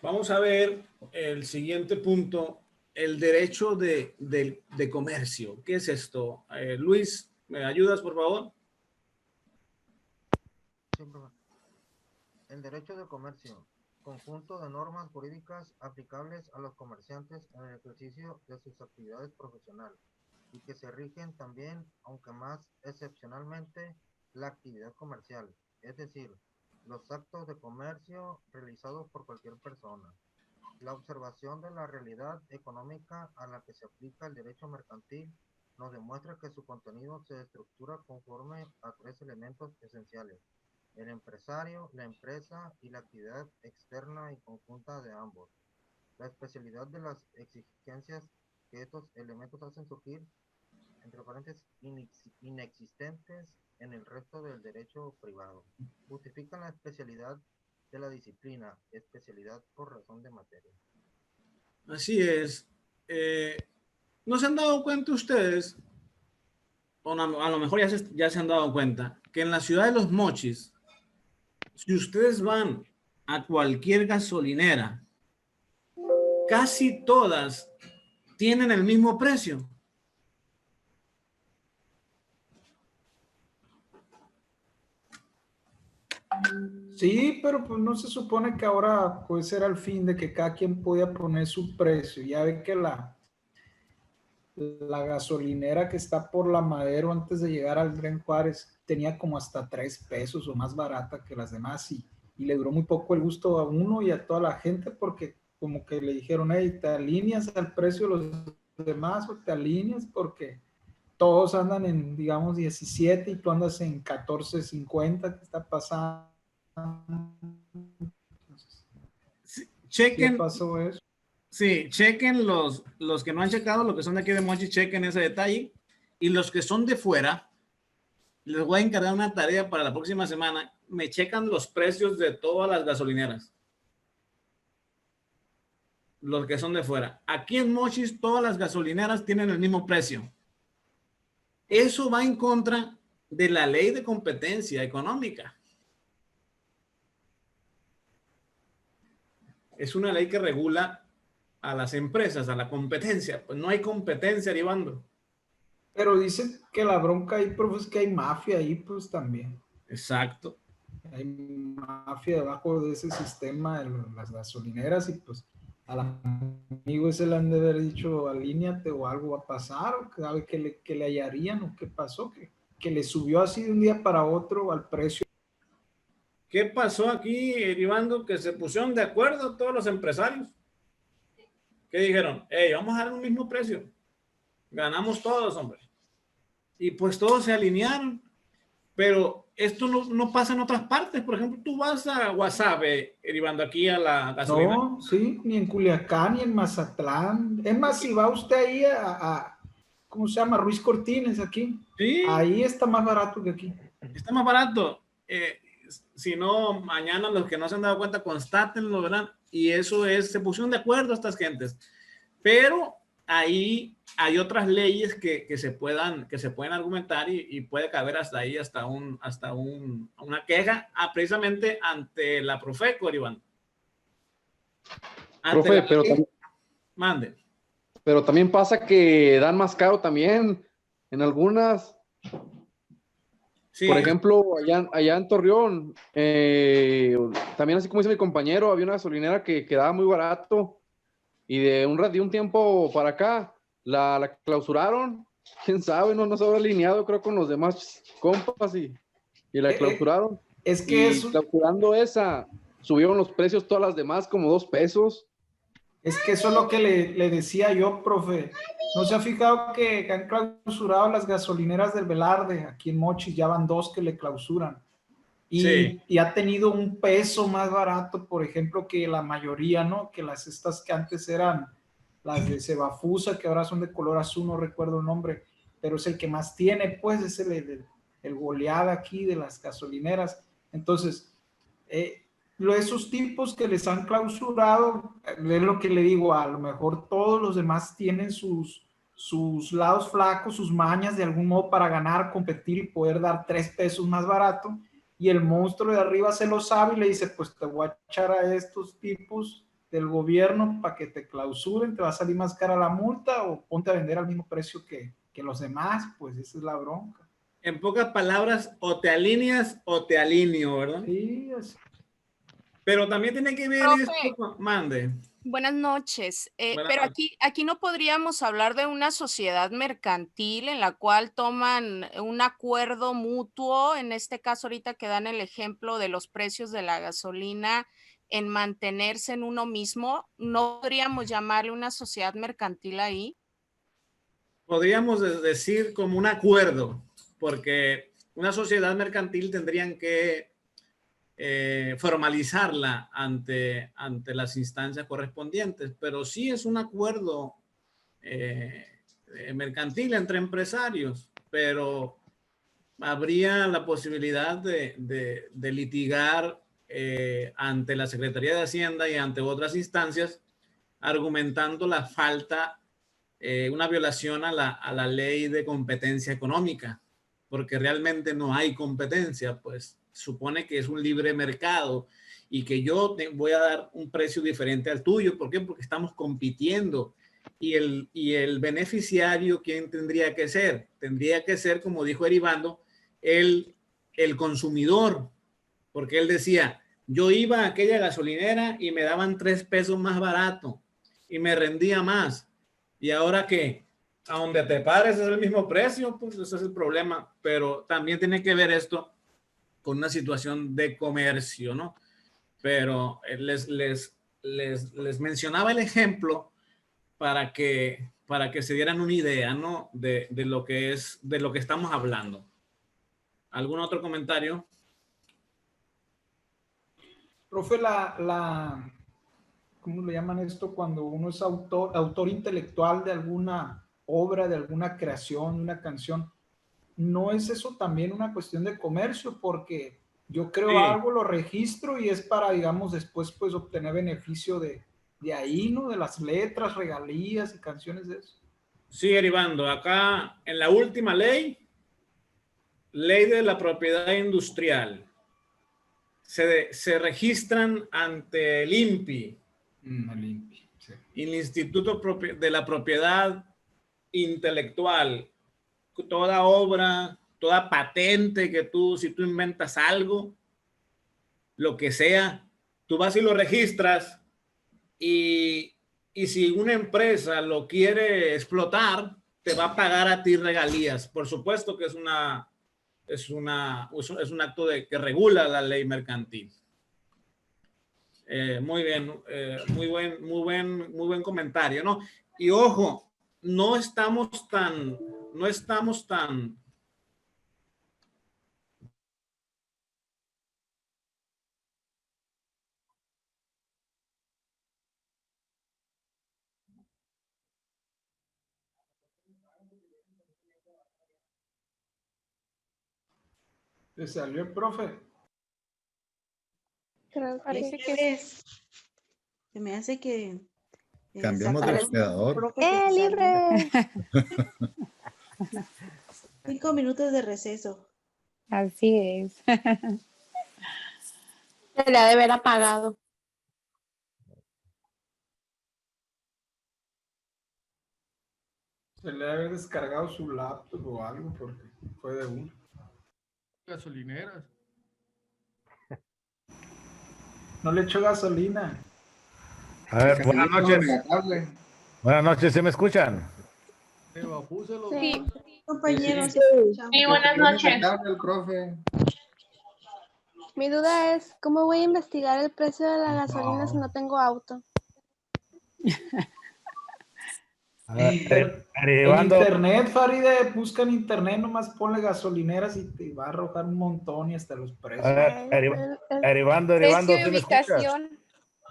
Vamos a ver el siguiente punto, el derecho de comercio. ¿Qué es esto? Luis, ¿me ayudas, por favor? Sí, profe. El derecho de comercio, conjunto de normas jurídicas aplicables a los comerciantes en el ejercicio de sus actividades profesionales y que se rigen también, aunque más excepcionalmente, la actividad comercial, es decir, los actos de comercio realizados por cualquier persona. La observación de la realidad económica a la que se aplica el derecho mercantil nos demuestra que su contenido se estructura conforme a tres elementos esenciales: el empresario, la empresa y la actividad externa y conjunta de ambos. La especialidad de las exigencias que estos elementos hacen surgir, entre paréntesis, inexistentes en el resto del derecho privado, justifican la especialidad de la disciplina, especialidad por razón de materia. Así es. ¿No se han dado cuenta ustedes, o a lo mejor ya se han dado cuenta, que en la ciudad de Los Mochis, si ustedes van a cualquier gasolinera, casi todas tienen el mismo precio? Sí, pero pues no se supone que ahora puede ser al fin de que cada quien podía poner su precio. Ya ve que la gasolinera que está por la Madero antes de llegar al Tren Juárez tenía como hasta 3 pesos o más barata que las demás y le duró muy poco el gusto a uno y a toda la gente porque como que le dijeron, hey, te alineas al precio de los demás o te alineas porque todos andan en, digamos, 17 y tú andas en 14.50, ¿qué está pasando? Chequen, ¿Qué pasó eso? Sí, chequen los que no han checado, los que son de aquí de Mochi, chequen ese detalle. Y los que son de fuera, les voy a encargar una tarea para la próxima semana. Me checan los precios de todas las gasolineras. Los que son de fuera. Aquí en Mochis todas las gasolineras tienen el mismo precio. Eso va en contra de la ley de competencia económica. Es una ley que regula a las empresas, a la competencia. Pues no hay competencia, Aribando. Pero dicen que la bronca ahí, profe, es que hay mafia ahí, pues también. Exacto. Hay mafia debajo de ese sistema de las gasolineras y pues al amigo ese le han de haber dicho alíñate o algo va a pasar o que le hallarían o qué pasó, que le subió así de un día para otro al precio. ¿Qué pasó aquí, Aribando? Que se pusieron de acuerdo todos los empresarios. ¿Qué dijeron? Hey, vamos a dar un mismo precio. Ganamos todos, hombre. Y pues todos se alinearon. Pero esto no pasa en otras partes. Por ejemplo, tú vas a Guasave, Aribando, aquí a la gasolina. No, sí, ni en Culiacán, ni en Mazatlán. Es más, si va usted ahí ¿cómo se llama? Ruiz Cortines aquí. Sí. Ahí está más barato que aquí. Está más barato. Si no, mañana los que no se han dado cuenta, constátenlo, ¿verdad? Y eso se pusieron de acuerdo estas gentes. Pero ahí hay otras leyes que se pueden argumentar y puede caber hasta ahí, hasta una queja precisamente ante la Profeco, Iván. Profe, pero mande. Pero también pasa que dan más caro también en algunas. Sí. Por ejemplo, allá en Torreón, también así como dice mi compañero, había una gasolinera que quedaba muy barato y de un tiempo para acá la clausuraron. Quién sabe, no se habrá alineado creo con los demás compas y la clausuraron. Es que clausurando esa, subieron los precios todas las demás como 2 pesos. Es que eso es lo que le decía yo, profe. ¿No se ha fijado que han clausurado las gasolineras del Velarde? Aquí en Mochis ya van 2 que le clausuran. y ha tenido un peso más barato, por ejemplo, que la mayoría, ¿no? Que las estas que antes eran las de Cebafusa, que ahora son de color azul, no recuerdo el nombre, pero es el que más tiene, pues, es el goleada aquí de las gasolineras. Entonces, esos tipos que les han clausurado, es lo que le digo, a lo mejor todos los demás tienen sus lados flacos, sus mañas de algún modo para ganar, competir y poder dar 3 pesos más barato, y el monstruo de arriba se lo sabe y le dice, pues te voy a echar a estos tipos del gobierno para que te clausuren, te va a salir más cara la multa o ponte a vender al mismo precio que los demás, pues esa es la bronca. En pocas palabras, o te alineas o te alineo, ¿verdad? Sí, así. Pero también tiene que ver esto, mande. Buenas noches. Buenas Pero noches. aquí no podríamos hablar de una sociedad mercantil en la cual toman un acuerdo mutuo, en este caso ahorita que dan el ejemplo de los precios de la gasolina, en mantenerse en uno mismo. ¿No podríamos llamarle una sociedad mercantil ahí? Podríamos decir como un acuerdo, porque una sociedad mercantil tendrían que formalizarla ante las instancias correspondientes, pero sí es un acuerdo mercantil entre empresarios, pero habría la posibilidad de litigar ante la Secretaría de Hacienda y ante otras instancias, argumentando la falta, una violación a la ley de competencia económica, porque realmente no hay competencia, pues supone que es un libre mercado y que yo te voy a dar un precio diferente al tuyo. ¿Por qué? Porque estamos compitiendo. Y el beneficiario, ¿quién tendría que ser? Tendría que ser, como dijo Eribando, el consumidor, porque él decía, yo iba a aquella gasolinera y me daban 3 pesos más barato y me rendía más. ¿Y ahora qué? A donde te pares es el mismo precio, pues ese es el problema. Pero también tiene que ver esto con una situación de comercio, ¿no? Pero les mencionaba el ejemplo para que se dieran una idea, ¿no? De lo que estamos hablando. ¿Algún otro comentario? Profe, ¿cómo le llaman esto? Cuando uno es autor intelectual de alguna obra, de alguna creación, una canción, ¿no es eso también una cuestión de comercio? Porque yo creo Sí. algo, lo registro y es para, digamos, después pues obtener beneficio de ahí, ¿no? De las letras, regalías y canciones de eso. Sí, Eribando, acá en la última ley de la propiedad industrial, se registran ante el INPI, sí. el Instituto de la Propiedad Intelectual. Toda obra, toda patente que si tú inventas algo, lo que sea, tú vas y lo registras y si una empresa lo quiere explotar, te va a pagar a ti regalías. Por supuesto que es un acto que regula la ley mercantil. Muy bien, muy buen comentario, ¿no? Y ojo, no estamos tan ¿Le salió el profe? Parece que es. Se me hace que... Cambiamos de hospedador. ¡Libre! 5 minutos de receso. Así es. se le ha de haber apagado. Se le debe haber descargado su laptop o algo porque fue de uno. Gasolineras. No le echó gasolina. A ver, buenas noches. Buenas noches, ¿se me escuchan? Sí, compañeros. Sí, buenas noches. Mi duda es, ¿cómo voy a investigar el precio de la gasolina si no tengo auto? En internet, Faride, busca en internet, nomás ponle gasolineras y te va a arrojar un montón y hasta los precios. Derivando, Precio ¿sí y me escuchas? ubicación.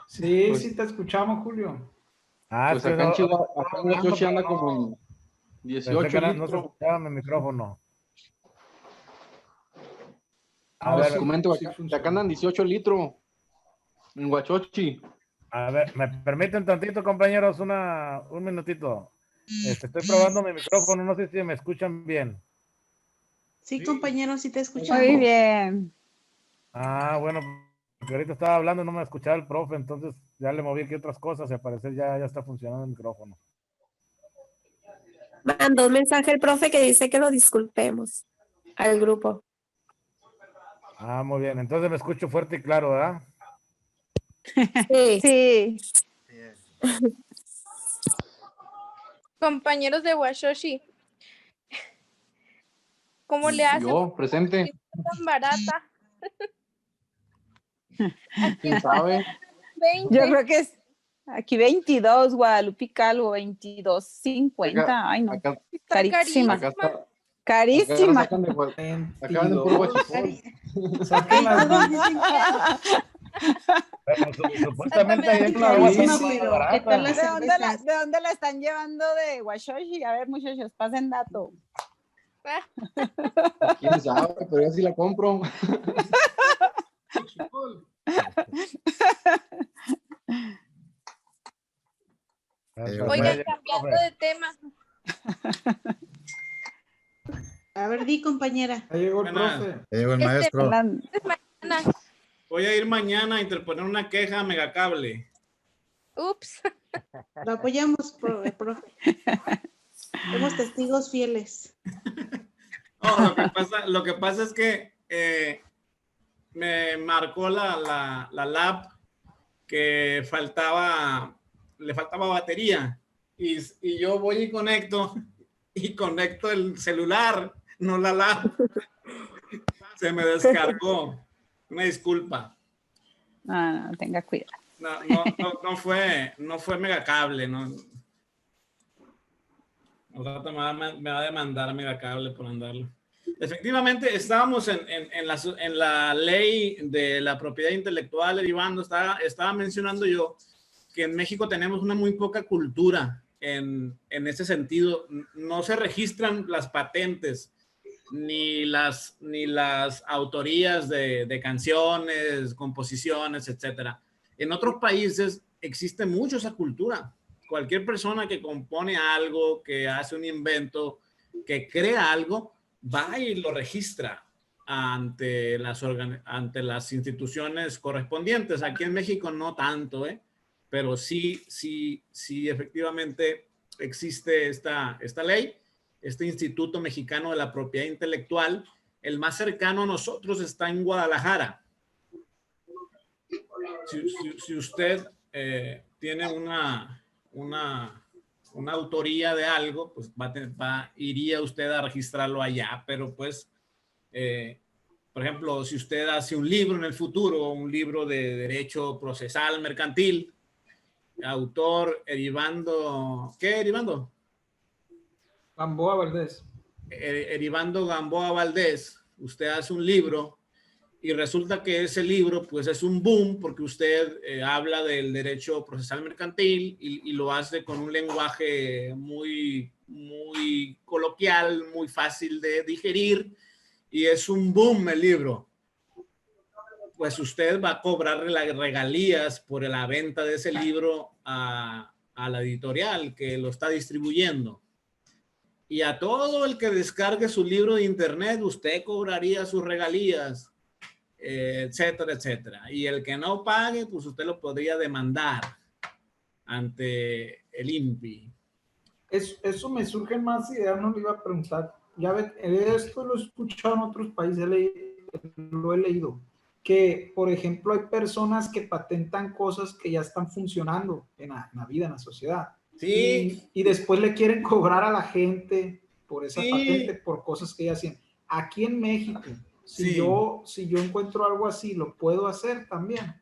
Sí, Pues- sí, te escuchamos, Julio. Pues es que acá en no- Chihuahua, acá en Huachochi anda no, como en pensé 18 que no se litros. escuchaba mi micrófono. A No, ver, sí, comento, acá andan 18 litros en Huachochi. A ver, ¿me permiten tantito, compañeros? Un minutito. Estoy probando mi micrófono, no sé si me escuchan bien. Sí, compañero, sí te escuchamos. Muy bien. Ah, bueno, porque ahorita estaba hablando y no me escuchaba el profe, entonces ya le moví aquí otras cosas y al parecer ya está funcionando el micrófono. Mandó un mensaje el profe que dice que lo disculpemos al grupo. Ah, muy bien. Entonces me escucho fuerte y claro, ¿verdad? Sí. Sí. Compañeros de Washoshi, ¿cómo le hacen? Yo, presente. ¿Por qué está tan barata? ¿Quién sabe? 20. Yo creo que es aquí 22, Guadalupe Calvo, 22.50. Ay, no. Acá, Carísima. acá está. Carísima. Acá venden puro guachipol. Pero supuestamente ahí es una Carísima, más pero barata. ¿qué tal las ¿De cervezas? dónde la están llevando de Washoshi? A ver, muchachos, pasen dato. ¿Quién sabe? Pero yo sí la compro. Oigan, cambiando de tema. A ver, di, compañera. Ya llegó el profe. Ya llegó el maestro. Mañana. Voy a ir mañana a interponer una queja a Megacable. Ups. Lo apoyamos, profe. Somos testigos fieles. No, lo que pasa es que me marcó la lab que le faltaba batería y yo voy y conecto el celular, no la lab. Se me descargó. Una disculpa. No, tenga cuidado. No fue Megacable, no. Al rato me va a demandar Megacable por andarlo. Efectivamente, estábamos en la ley de la propiedad intelectual, derivando, estaba mencionando yo que en México tenemos una muy poca cultura en ese sentido. No se registran las patentes ni las autorías de canciones, composiciones, etcétera. En otros países existe mucho esa cultura. Cualquier persona que compone algo, que hace un invento, que crea algo, va y lo registra ante las instituciones correspondientes. Aquí en México no tanto, pero sí, efectivamente existe esta ley, este Instituto Mexicano de la Propiedad Intelectual. El más cercano a nosotros está en Guadalajara. Si usted tiene una autoría de algo, pues iría usted a registrarlo allá, pero pues, por ejemplo, si usted hace un libro en el futuro, un libro de derecho procesal mercantil, autor Erivando, ¿qué Erivando? Gamboa Valdés. Erivando Gamboa Valdés, usted hace un libro y resulta que ese libro pues es un boom porque usted habla del derecho procesal mercantil y lo hace con un lenguaje muy coloquial, muy fácil de digerir y es un boom el libro. Pues usted va a cobrar regalías por la venta de ese libro a la editorial que lo está distribuyendo. Y a todo el que descargue su libro de internet, usted cobraría sus regalías, etcétera, etcétera. Y el que no pague, pues usted lo podría demandar ante el INPI. Eso me surgen más ideas, no le iba a preguntar. Ya ve, esto lo he escuchado en otros países, lo he leído. Que, por ejemplo, hay personas que patentan cosas que ya están funcionando en la vida, en la sociedad. Sí. Y después le quieren cobrar a la gente por esa Sí. patente, por cosas que ya hacían. Aquí en México, si yo encuentro algo así, ¿lo puedo hacer también?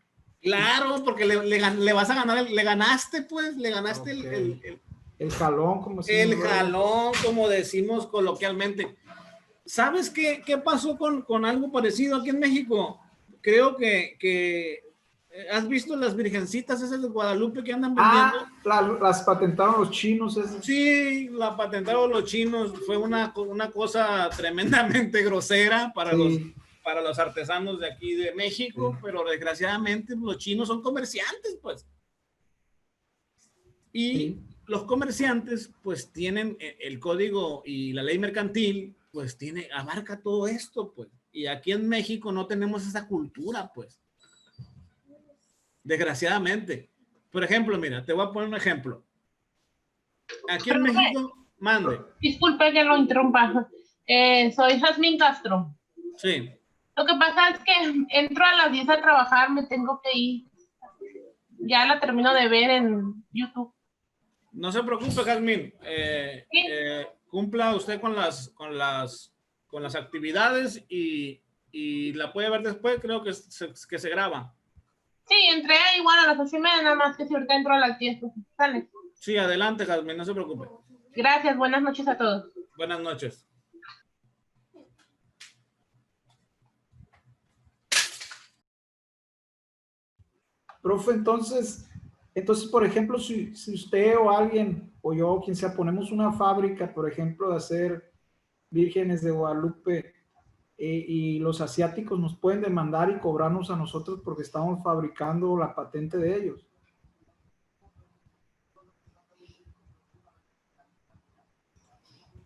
Claro, porque le vas a ganar, le ganaste, pues, le ganaste El jalón, como decimos El luego. jalón, como decimos coloquialmente. ¿Sabes qué pasó con algo parecido aquí en México? Creo que ¿has visto las virgencitas esas de Guadalupe que andan vendiendo? Las patentaron los chinos esas. Sí, la patentaron los chinos. Fue una cosa tremendamente grosera para los artesanos de aquí de México, pero desgraciadamente los chinos son comerciantes, pues. Y los comerciantes, pues, tienen el código y la ley mercantil, pues, abarca todo esto, pues. Y aquí en México no tenemos esa cultura, pues. Desgraciadamente. Por ejemplo, mira, te voy a poner un ejemplo. Aquí en México, mande. Disculpe que lo interrumpa. Soy Jazmín Castro. Sí. Lo que pasa es que entro a las 10 a trabajar, me tengo que ir. Ya la termino de ver en YouTube. No se preocupe, Jazmín. Cumpla usted con las actividades y la puede ver después. Creo que se graba. Sí, entré igual a las 8:30, nada más que si ahorita entro a las 10. Sale. Sí, adelante, Jazmín, no se preocupe. Gracias, buenas noches a todos. Buenas noches. Profe, entonces, por ejemplo, si usted o alguien, o yo, quien sea, ponemos una fábrica, por ejemplo, de hacer vírgenes de Guadalupe, y los asiáticos nos pueden demandar y cobrarnos a nosotros porque estamos fabricando la patente de ellos.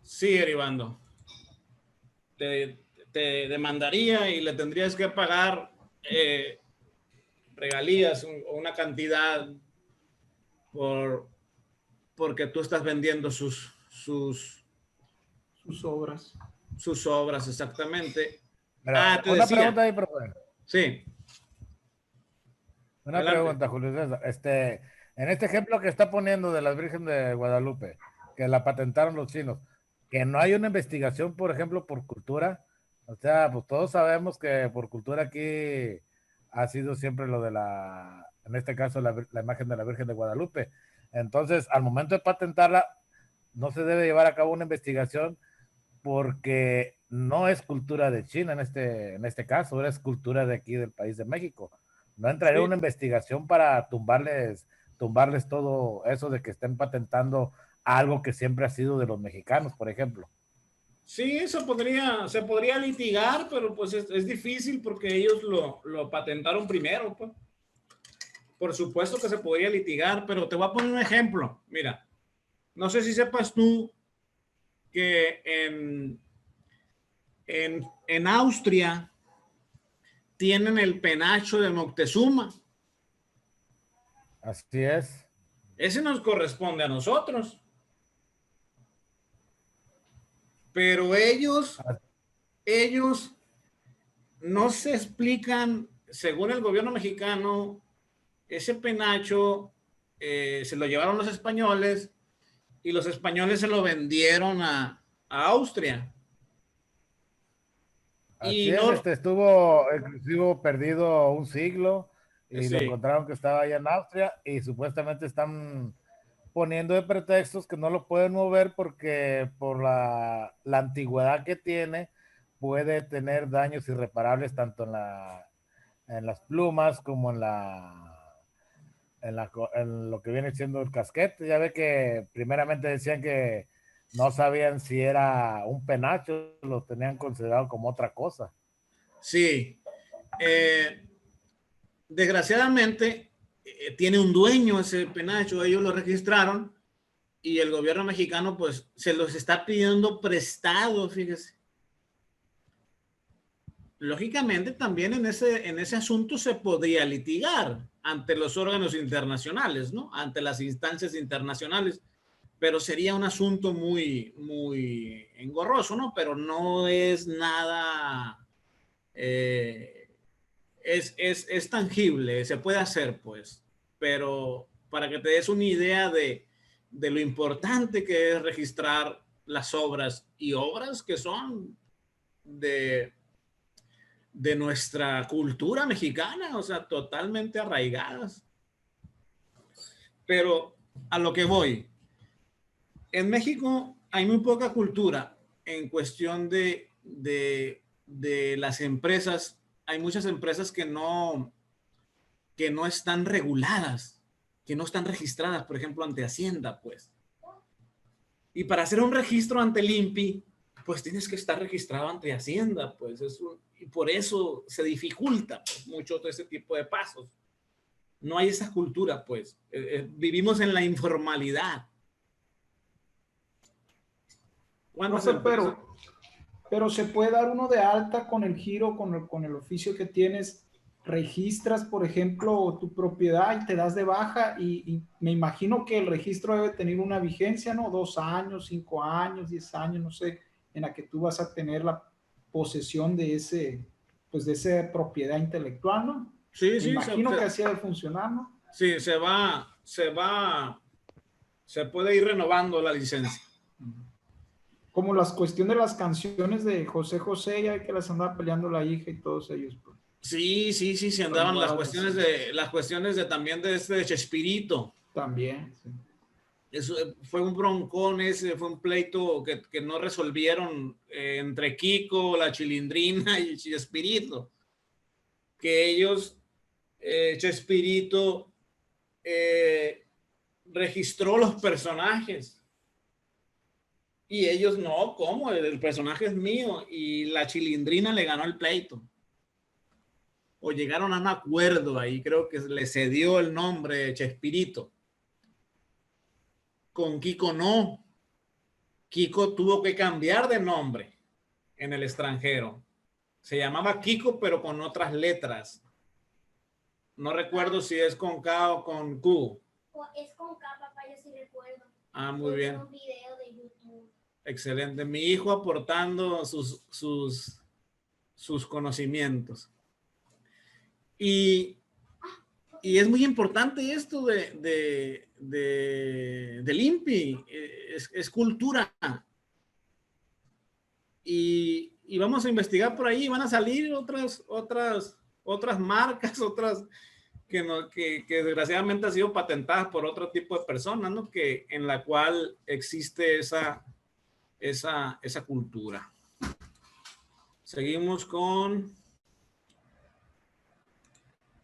Sí, Eribando. Te demandaría y le tendrías que pagar regalías o una cantidad porque tú estás vendiendo sus obras. Sus obras, exactamente. Mira, te una decía. pregunta ahí, profe. Sí. Una Adelante. pregunta, Julio César. En este ejemplo que está poniendo de la Virgen de Guadalupe, que la patentaron los chinos, que no hay una investigación, por ejemplo, por cultura. O sea, pues todos sabemos que por cultura aquí ha sido siempre lo de en este caso, la imagen de la Virgen de Guadalupe. Entonces, al momento de patentarla, no se debe llevar a cabo una investigación porque no es cultura de China en este caso, es cultura de aquí del país de México. No entraría una investigación para tumbarles todo eso de que estén patentando algo que siempre ha sido de los mexicanos, por ejemplo. Sí, se podría litigar, pero pues es difícil porque ellos lo patentaron primero, pues. Por supuesto que se podría litigar, pero te voy a poner un ejemplo. Mira, no sé si sepas tú que en Austria tienen el penacho de Moctezuma. Así es. Ese nos corresponde a nosotros. Pero ellos no se explican, según el gobierno mexicano, ese penacho se lo llevaron los españoles y los españoles se lo vendieron a Austria. Así es, estuvo inclusive perdido un siglo y lo encontraron que estaba allá en Austria y supuestamente están poniendo de pretextos que no lo pueden mover porque por la antigüedad que tiene puede tener daños irreparables tanto en las plumas como en lo que viene siendo el casquete. Ya ve que primeramente decían que no sabían si era un penacho, lo tenían considerado como otra cosa. Sí. Desgraciadamente, tiene un dueño ese penacho, ellos lo registraron y el gobierno mexicano pues se los está pidiendo prestado, fíjese. Lógicamente también en ese asunto se podría litigar ante los órganos internacionales, ¿no? Ante las instancias internacionales, pero sería un asunto muy, muy engorroso, ¿no? Pero no es nada, es tangible, se puede hacer, pues, pero para que te des una idea de lo importante que es registrar las obras y obras que son de nuestra cultura mexicana, o sea, totalmente arraigadas. Pero a lo que voy, En México hay muy poca cultura en cuestión de las empresas. Hay muchas empresas que no están reguladas, que no están registradas, por ejemplo, ante Hacienda, pues. Y para hacer un registro ante el INPI, pues tienes que estar registrado ante Hacienda, pues. Y por eso se dificulta pues, mucho todo ese tipo de pasos. No hay esa cultura, pues. Vivimos en la informalidad. Profe, pero se puede dar uno de alta con el giro, con el oficio que tienes. Registras, por ejemplo, tu propiedad y te das de baja y me imagino que el registro debe tener una vigencia, ¿no? 2 años, 5 años, 10 años, no sé, en la que tú vas a tener la posesión de esa propiedad intelectual, ¿no? Sí, me sí. imagino que así debe funcionar, ¿no? Sí, se puede ir renovando la licencia. Como las cuestiones de las canciones de José José, ya que las andaba peleando la hija y todos ellos, pues. Sí, se andaban las cuestiones también de Chespirito. También, sí. Eso fue un broncón fue un pleito que no resolvieron entre Kiko, la Chilindrina y Chespirito. Que ellos, Chespirito, registró los personajes. Y ellos, no, ¿cómo? El personaje es mío. Y la Chilindrina le ganó el pleito. O llegaron a un acuerdo ahí, creo que le cedió el nombre Chespirito. Con Kiko no. Kiko tuvo que cambiar de nombre en el extranjero. Se llamaba Kiko, pero con otras letras. No recuerdo si es con K o con Q. Es con K, papá, yo sí recuerdo. Ah, muy bien. Un video de YouTube. Excelente. Mi hijo aportando sus conocimientos. Y es muy importante esto del INPI, es cultura. Y vamos a investigar por ahí, van a salir otras marcas, otras que desgraciadamente han sido patentadas por otro tipo de personas, ¿no? En la cual existe esa cultura. Seguimos con...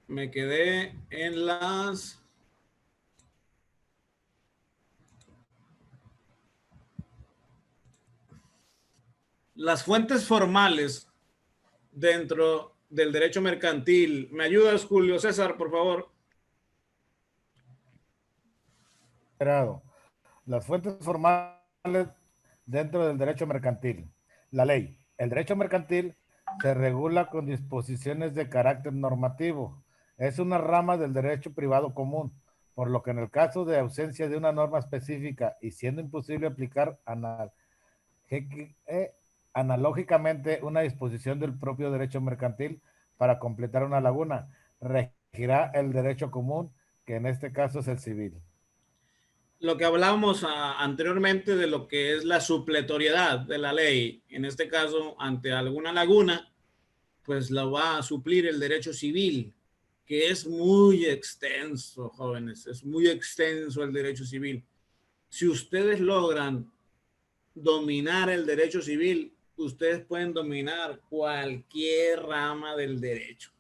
Me quedé en las fuentes formales dentro del derecho mercantil. ¿Me ayudas, Julio César, por favor? Las fuentes formales dentro del derecho mercantil. La ley. El derecho mercantil se regula con disposiciones de carácter normativo. Es una rama del derecho privado común, por lo que en el caso de ausencia de una norma específica y siendo imposible aplicar analógicamente una disposición del propio derecho mercantil para completar una laguna, regirá el derecho común, que en este caso es el civil. Lo que hablábamos anteriormente de lo que es la supletoriedad de la ley, en este caso, ante alguna laguna, pues la va a suplir el derecho civil, que es muy extenso, jóvenes, es muy extenso el derecho civil. Si ustedes logran dominar el derecho civil, ustedes pueden dominar cualquier rama del derecho.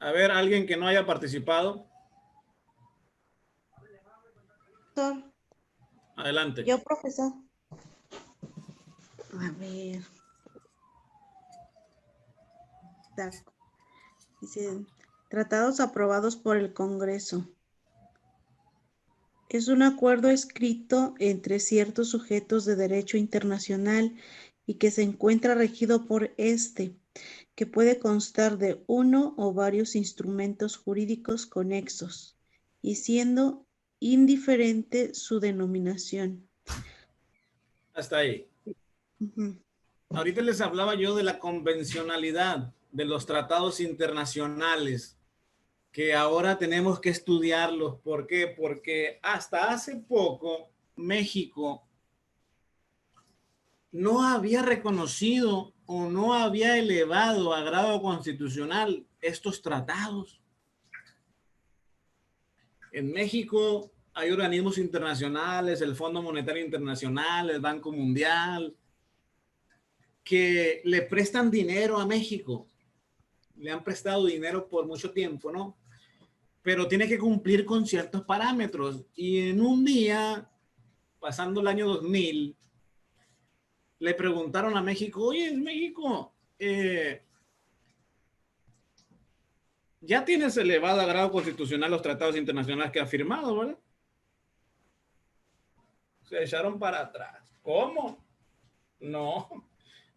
A ver, alguien que no haya participado. Adelante. Yo, profesor. A ver. Dice, tratados aprobados por el Congreso. Es un acuerdo escrito entre ciertos sujetos de derecho internacional y que se encuentra regido por este, que puede constar de uno o varios instrumentos jurídicos conexos, y siendo indiferente su denominación. Hasta ahí. Ahorita les hablaba yo de la convencionalidad de los tratados internacionales, que ahora tenemos que estudiarlos. ¿Por qué? Porque hasta hace poco México no había reconocido o no había elevado a grado constitucional estos tratados. En México hay organismos internacionales, el Fondo Monetario Internacional, el Banco Mundial, que le prestan dinero a México. Le han prestado dinero por mucho tiempo, ¿no? Pero tiene que cumplir con ciertos parámetros. Y en un día, pasando el año 2000, le preguntaron a México, oye, México, ya tienes elevado a grado constitucional los tratados internacionales que has firmado, ¿verdad? Se echaron para atrás. ¿Cómo? No.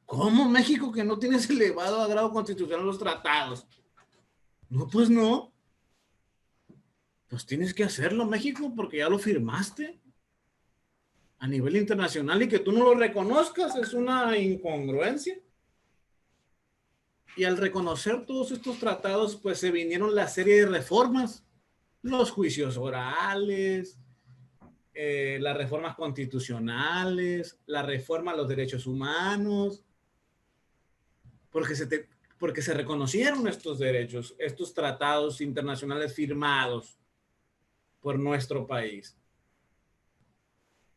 ¿Cómo México que no tienes elevado a grado constitucional los tratados? No, pues no. Pues tienes que hacerlo, México, porque ya lo firmaste a nivel internacional y que tú no lo reconozcas es una incongruencia. Y al reconocer todos estos tratados, pues se vinieron la serie de reformas, los juicios orales, las reformas constitucionales, la reforma a los derechos humanos, porque se reconocieron estos derechos, estos tratados internacionales firmados por nuestro país.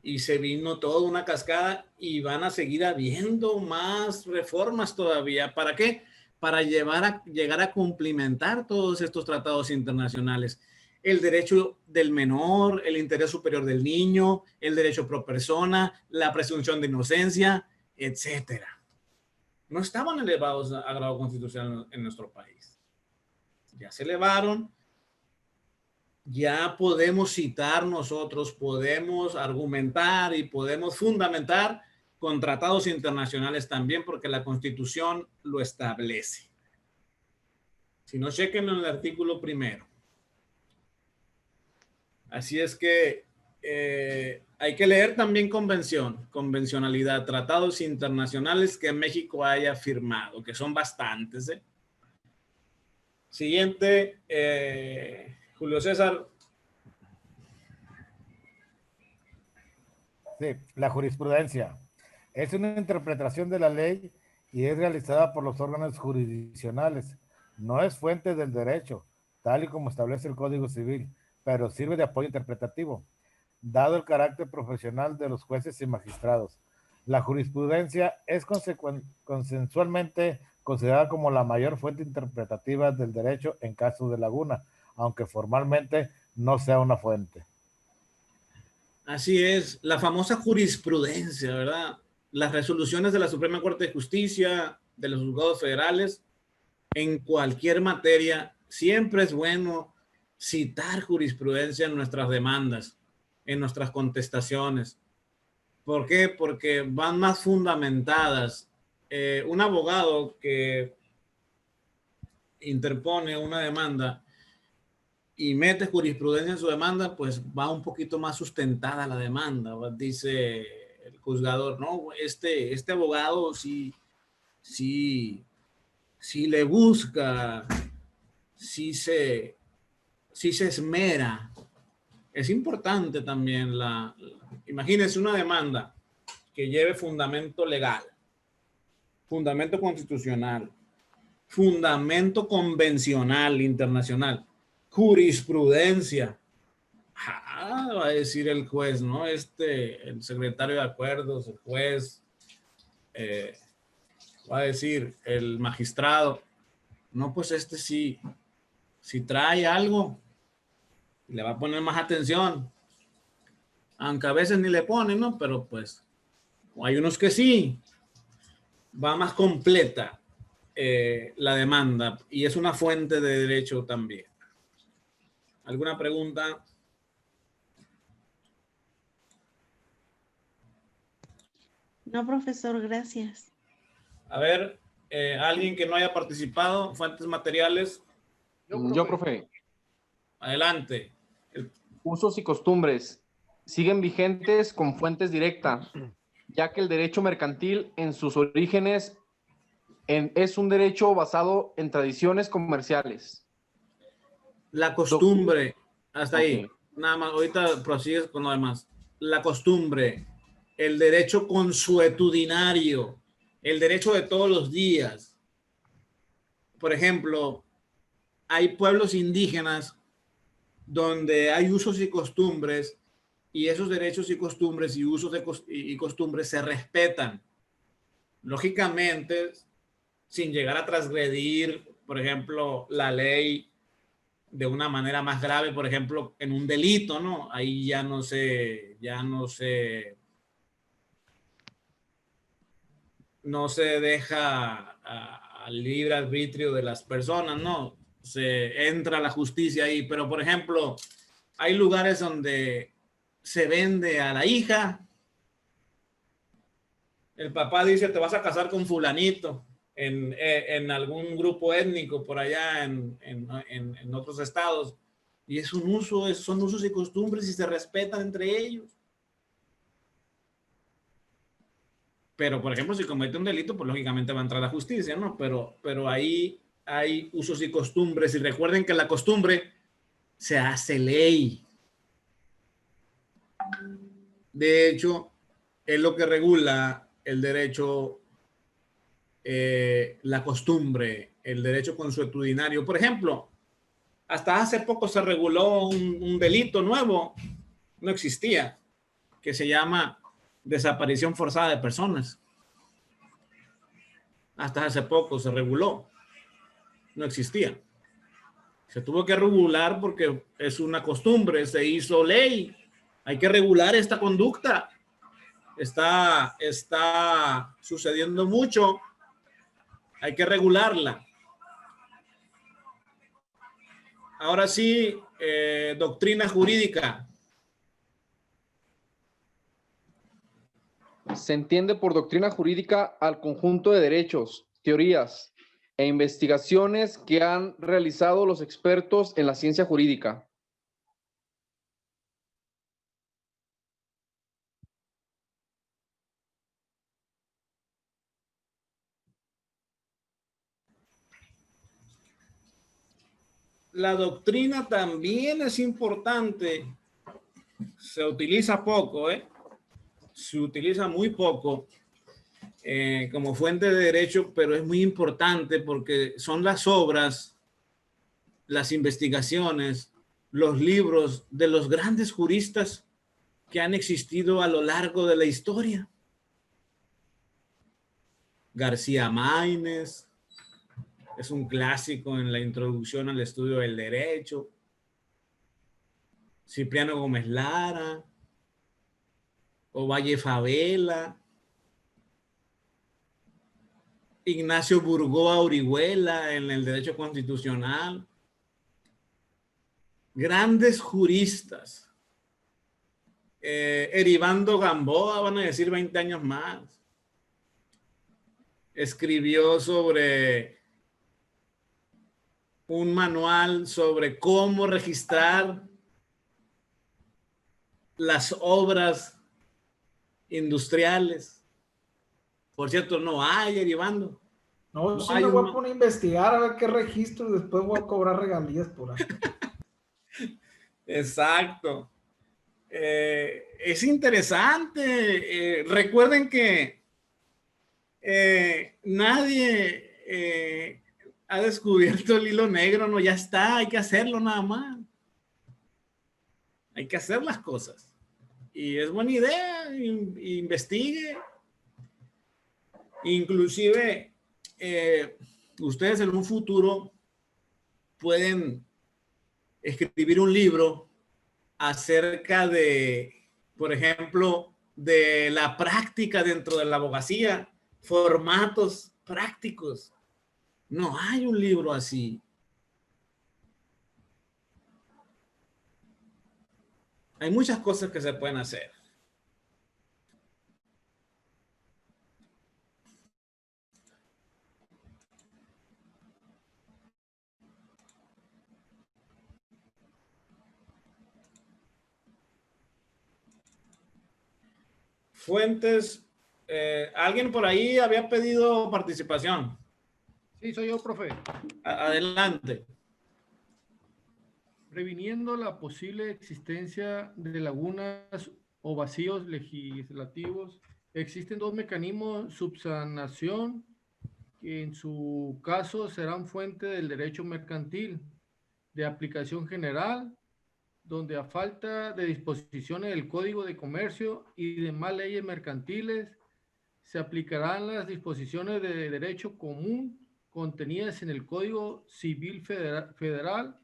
Y se vino toda una cascada y van a seguir habiendo más reformas todavía. ¿Para qué? Para llegar a cumplimentar todos estos tratados internacionales. El derecho del menor, el interés superior del niño, el derecho pro persona, la presunción de inocencia, etcétera. No estaban elevados a grado constitucional en nuestro país. Ya se elevaron. Ya podemos citar nosotros, podemos argumentar y podemos fundamentar con tratados internacionales también, porque la Constitución lo establece. Si no, chequen en el artículo 1. Así es que hay que leer también convencionalidad, tratados internacionales que México haya firmado, que son bastantes. Siguiente, Julio César. Sí, la jurisprudencia. Es una interpretación de la ley y es realizada por los órganos jurisdiccionales. No es fuente del derecho, tal y como establece el Código Civil, pero sirve de apoyo interpretativo, dado el carácter profesional de los jueces y magistrados. La jurisprudencia es consensualmente considerada como la mayor fuente interpretativa del derecho en caso de laguna, aunque formalmente no sea una fuente. Así es, la famosa jurisprudencia, ¿verdad? Las resoluciones de la Suprema Corte de Justicia, de los juzgados federales, en cualquier materia, siempre es bueno citar jurisprudencia en nuestras demandas, en nuestras contestaciones. ¿Por qué? Porque van más fundamentadas. Un abogado que interpone una demanda y mete jurisprudencia en su demanda, pues va un poquito más sustentada la demanda. Dice el juzgador, no, este abogado sí le busca, sí se esmera. Es importante también imagínense una demanda que lleve fundamento legal, fundamento constitucional, fundamento convencional internacional, jurisprudencia. Va a decir el juez, ¿no? El secretario de acuerdos, el juez, va a decir el magistrado, no, pues sí trae algo, le va a poner más atención, aunque a veces ni le ponen, ¿no? Pero pues hay unos que sí, va más completa la demanda y es una fuente de derecho también. ¿Alguna pregunta? No, profesor, gracias. A ver, alguien que no haya participado, fuentes materiales. Yo, profe. Adelante. Usos y costumbres siguen vigentes con fuentes directas, ya que el derecho mercantil en sus orígenes es un derecho basado en tradiciones comerciales. La costumbre, hasta ahí. Nada más, ahorita prosigues con lo demás. la costumbre, el derecho consuetudinario, el derecho de todos los días. Por ejemplo, hay pueblos indígenas donde hay usos y costumbres, y esos derechos y costumbres y usos y costumbres se respetan. Lógicamente, sin llegar a transgredir, por ejemplo, la ley de una manera más grave, por ejemplo, en un delito, ¿no? Ahí ya no se deja al libre arbitrio de las personas, ¿no? Se entra la justicia ahí, pero por ejemplo, hay lugares donde se vende a la hija, el papá dice, te vas a casar con fulanito, en algún grupo étnico por allá en otros estados, y es un uso, son usos y costumbres y se respetan entre ellos. Pero, por ejemplo, si comete un delito, pues lógicamente va a entrar a la justicia, ¿no? Pero ahí hay usos y costumbres, y recuerden que la costumbre se hace ley. De hecho, es lo que regula el derecho, la costumbre, el derecho consuetudinario. Por ejemplo, hasta hace poco se reguló un delito nuevo, no existía, que se llama desaparición forzada de personas. Hasta hace poco se reguló, no existía. Se tuvo que regular porque es una costumbre, se hizo ley. Hay que regular esta conducta. Está sucediendo mucho. Hay que regularla. Ahora sí, doctrina jurídica. Se entiende por doctrina jurídica al conjunto de derechos, teorías e investigaciones que han realizado los expertos en la ciencia jurídica. La doctrina también es importante. Se utiliza poco, se utiliza muy poco como fuente de derecho, pero es muy importante porque son las obras, las investigaciones, los libros de los grandes juristas que han existido a lo largo de la historia. García Máinez es un clásico en la introducción al estudio del derecho. Cipriano Gómez Lara, Ovalle Favela, Ignacio Burgoa Orihuela en el derecho constitucional. Grandes juristas. Eribando Gamboa, van a decir 20 años más. Escribió sobre un manual sobre cómo registrar las obras industriales. Por cierto, no hay, Eribando. No, sí me voy a poner a investigar a ver qué registro, después voy a cobrar regalías por ahí. Exacto. Es interesante. Recuerden que nadie ha descubierto el hilo negro, no, ya está, hay que hacerlo nada más. Hay que hacer las cosas. Y es buena idea, investigue. Inclusive, ustedes en un futuro pueden escribir un libro acerca de, por ejemplo, de la práctica dentro de la abogacía, formatos prácticos. No hay un libro así. Hay muchas cosas que se pueden hacer. Fuentes, alguien por ahí había pedido participación. Sí, soy yo, profe. Adelante. Previniendo la posible existencia de lagunas o vacíos legislativos. Existen dos mecanismos de subsanación que en su caso serán fuente del derecho mercantil de aplicación general, donde a falta de disposiciones del Código de Comercio y demás leyes mercantiles, se aplicarán las disposiciones de derecho común contenidas en el Código Civil Federal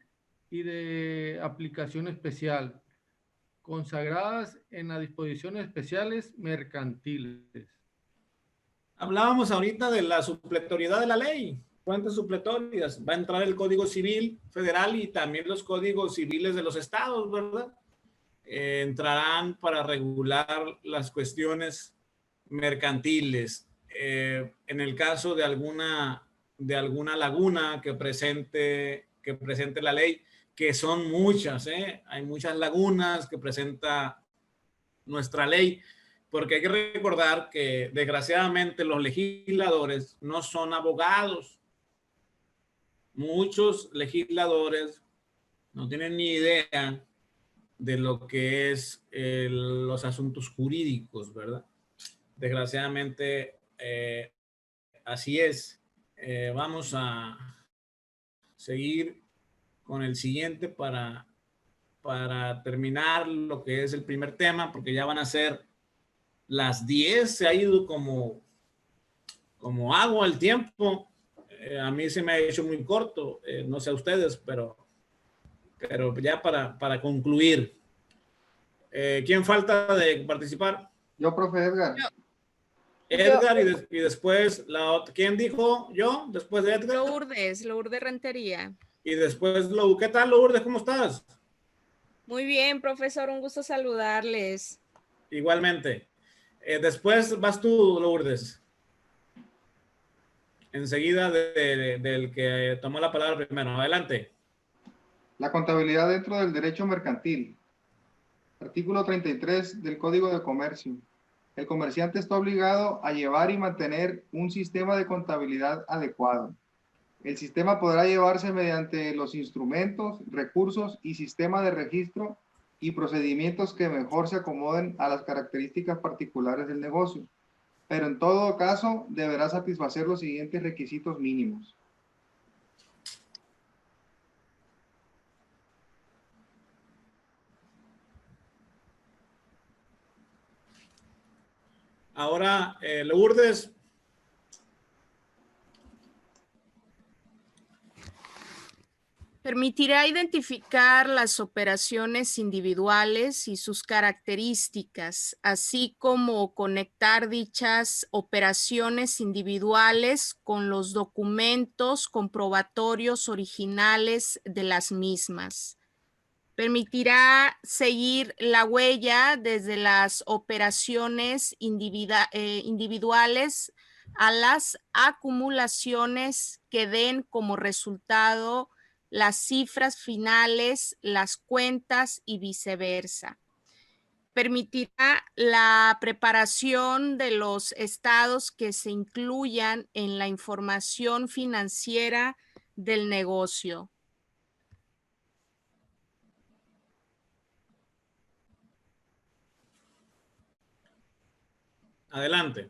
y de aplicación especial, consagradas en las disposiciones especiales mercantiles. Hablábamos ahorita de la supletoriedad de la ley, fuentes supletorias. Va a entrar el Código Civil Federal y también los códigos civiles de los estados, ¿verdad? Entrarán para regular las cuestiones mercantiles. En el caso de alguna laguna que presente la ley, que son muchas, hay muchas lagunas que presenta nuestra ley, porque hay que recordar que desgraciadamente los legisladores no son abogados. Muchos legisladores no tienen ni idea de lo que es los asuntos jurídicos, ¿verdad? Desgraciadamente, así es. Vamos a seguir con el siguiente para terminar lo que es el primer tema, porque ya van a ser las 10, se ha ido como agua el tiempo. A mí se me ha hecho muy corto, no sé a ustedes, pero ya para concluir. ¿Quién falta de participar? Yo, profe Edgar. Edgar y después la otra. ¿Quién dijo? Yo, después de Edgar. Lourdes Rentería. Y después Lou. ¿Qué tal, Lourdes? ¿Cómo estás? Muy bien, profesor, un gusto saludarles. Igualmente. Después vas tú, Lourdes. Enseguida del que tomó la palabra primero. Adelante. La contabilidad dentro del derecho mercantil. Artículo 33 del Código de Comercio. El comerciante está obligado a llevar y mantener un sistema de contabilidad adecuado. El sistema podrá llevarse mediante los instrumentos, recursos y sistema de registro y procedimientos que mejor se acomoden a las características particulares del negocio, pero en todo caso deberá satisfacer los siguientes requisitos mínimos. Ahora, Lourdes. Permitirá identificar las operaciones individuales y sus características, así como conectar dichas operaciones individuales con los documentos comprobatorios originales de las mismas. Permitirá seguir la huella desde las operaciones individuales a las acumulaciones que den como resultado las cifras finales, las cuentas y viceversa. Permitirá la preparación de los estados que se incluyan en la información financiera del negocio. Adelante.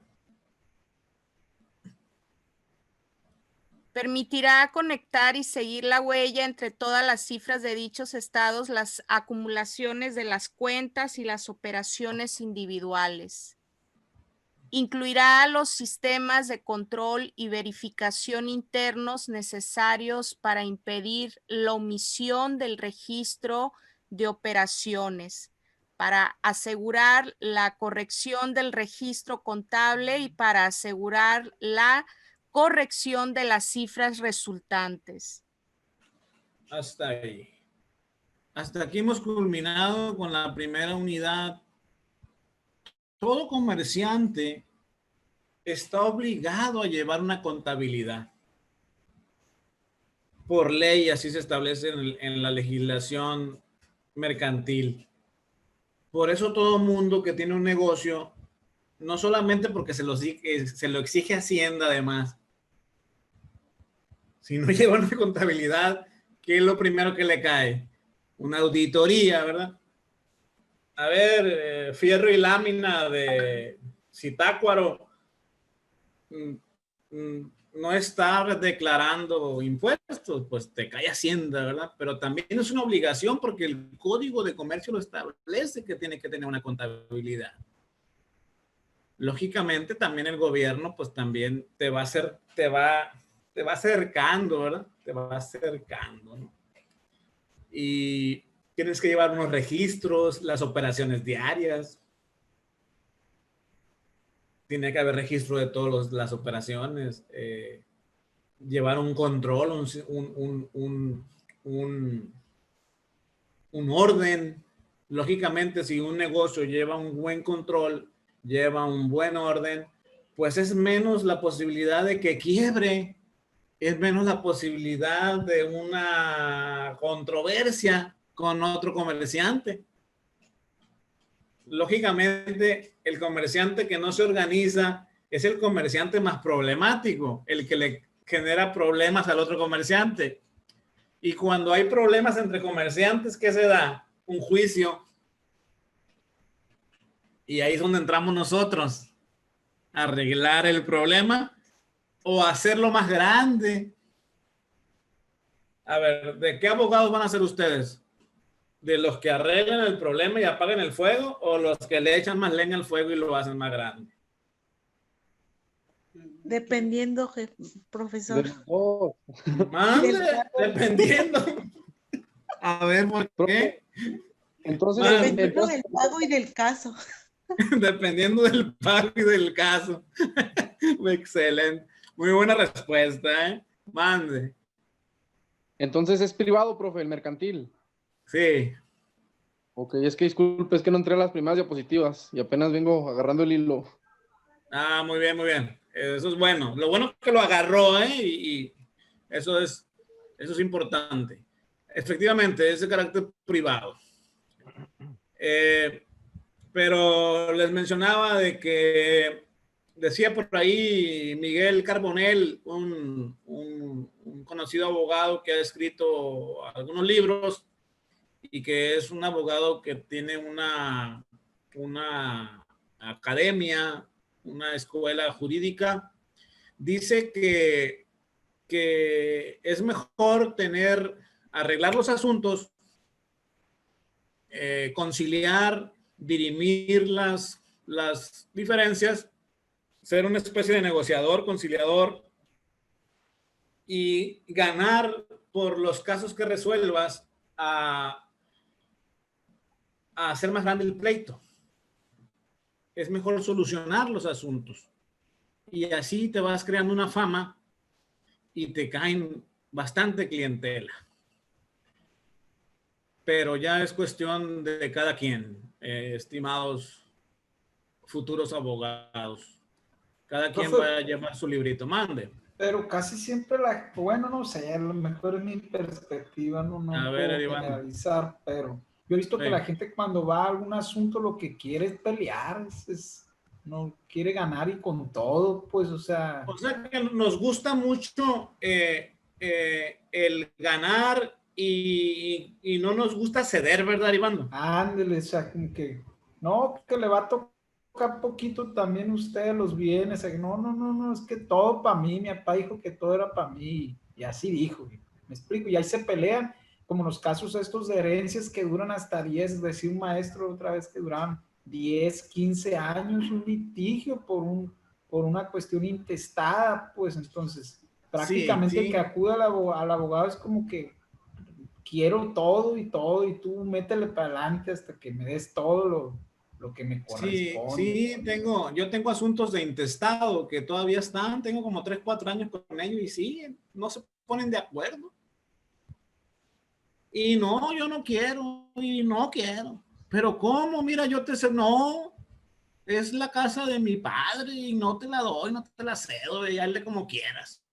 Permitirá conectar y seguir la huella entre todas las cifras de dichos estados, las acumulaciones de las cuentas y las operaciones individuales. Incluirá los sistemas de control y verificación internos necesarios para impedir la omisión del registro de operaciones, para asegurar la corrección del registro contable y para asegurar la corrección de las cifras resultantes. Hasta ahí. Hasta aquí hemos culminado con la primera unidad. Todo comerciante está obligado a llevar una contabilidad. Por ley, así se establece en la legislación mercantil. Por eso todo mundo que tiene un negocio, no solamente porque se lo exige Hacienda además, si no lleva una contabilidad, ¿qué es lo primero que le cae? Una auditoría, ¿verdad? a ver, fierro y lámina de Zitácuaro no está declarando impuestos, pues te cae Hacienda, ¿verdad? Pero también es una obligación porque el Código de Comercio lo establece que tiene que tener una contabilidad. Lógicamente también el gobierno pues también te va acercando, ¿verdad? Te va acercando, ¿no? Y tienes que llevar unos registros, las operaciones diarias. Tiene que haber registro de todas las operaciones, llevar un control, un orden. Lógicamente, si un negocio lleva un buen control, lleva un buen orden, pues es menos la posibilidad de que quiebre, es menos la posibilidad de una controversia con otro comerciante. Lógicamente, el comerciante que no se organiza es el comerciante más problemático, el que le genera problemas al otro comerciante. Y cuando hay problemas entre comerciantes, ¿qué se da? Un juicio. Y ahí es donde entramos nosotros, a arreglar el problema o hacerlo más grande. A ver, ¿de qué abogados van a ser ustedes? ¿De los que arreglan el problema y apagan el fuego o los que le echan más leña al fuego y lo hacen más grande? Dependiendo, profesor. Mande, dependiendo. A ver, ¿por qué? Entonces, Dependiendo del pago y del caso. Dependiendo del pago y del caso. Excelente. Muy buena respuesta, ¿eh? Mande. Entonces es privado, profe, el mercantil. Sí. Ok, es que disculpe, es que no entré a las primeras diapositivas y apenas vengo agarrando el hilo. Ah, muy bien, muy bien. Eso es bueno. Lo bueno es que lo agarró, ¿eh? Y eso es importante. Efectivamente, es de carácter privado. Pero les mencionaba de que decía por ahí Miguel Carbonell, un conocido abogado que ha escrito algunos libros y que es un abogado que tiene una academia, una escuela jurídica, dice que es mejor arreglar los asuntos, conciliar, dirimir las diferencias, ser una especie de negociador, conciliador y ganar por los casos que resuelvas a hacer más grande el pleito. Es mejor solucionar los asuntos y así te vas creando una fama y te caen bastante clientela. Pero ya es cuestión de cada quien, estimados futuros abogados. Cada quien va a llevar su librito. Mande. Pero casi siempre bueno, no sé, a lo mejor es mi perspectiva, no A ver, puedo generalizar, pero yo he visto que la gente cuando va a algún asunto lo que quiere es pelear, no quiere ganar y con todo, pues, o sea... O sea que nos gusta mucho el ganar y no nos gusta ceder, ¿verdad, Iván? Ándele, o sea, como que, no, que le va a tocar poquito también usted los bienes, no, es que todo para mí, mi papá dijo que todo era para mí, y así dijo, me explico, y ahí se pelean, como los casos estos de herencias que duran hasta 10, decía un maestro otra vez que duraban 10, 15 años, un litigio por una cuestión intestada, pues entonces, prácticamente sí. el que acude al abogado es como que quiero todo y tú métele para adelante hasta que me des todo lo que me corresponde. Sí, yo tengo asuntos de intestado que todavía están, tengo como 3, 4 años con ellos y sí, no se ponen de acuerdo. Y no, yo no quiero, y no quiero. Pero ¿cómo? Mira, no, es la casa de mi padre y no te la doy, no te la cedo, y hazle como quieras.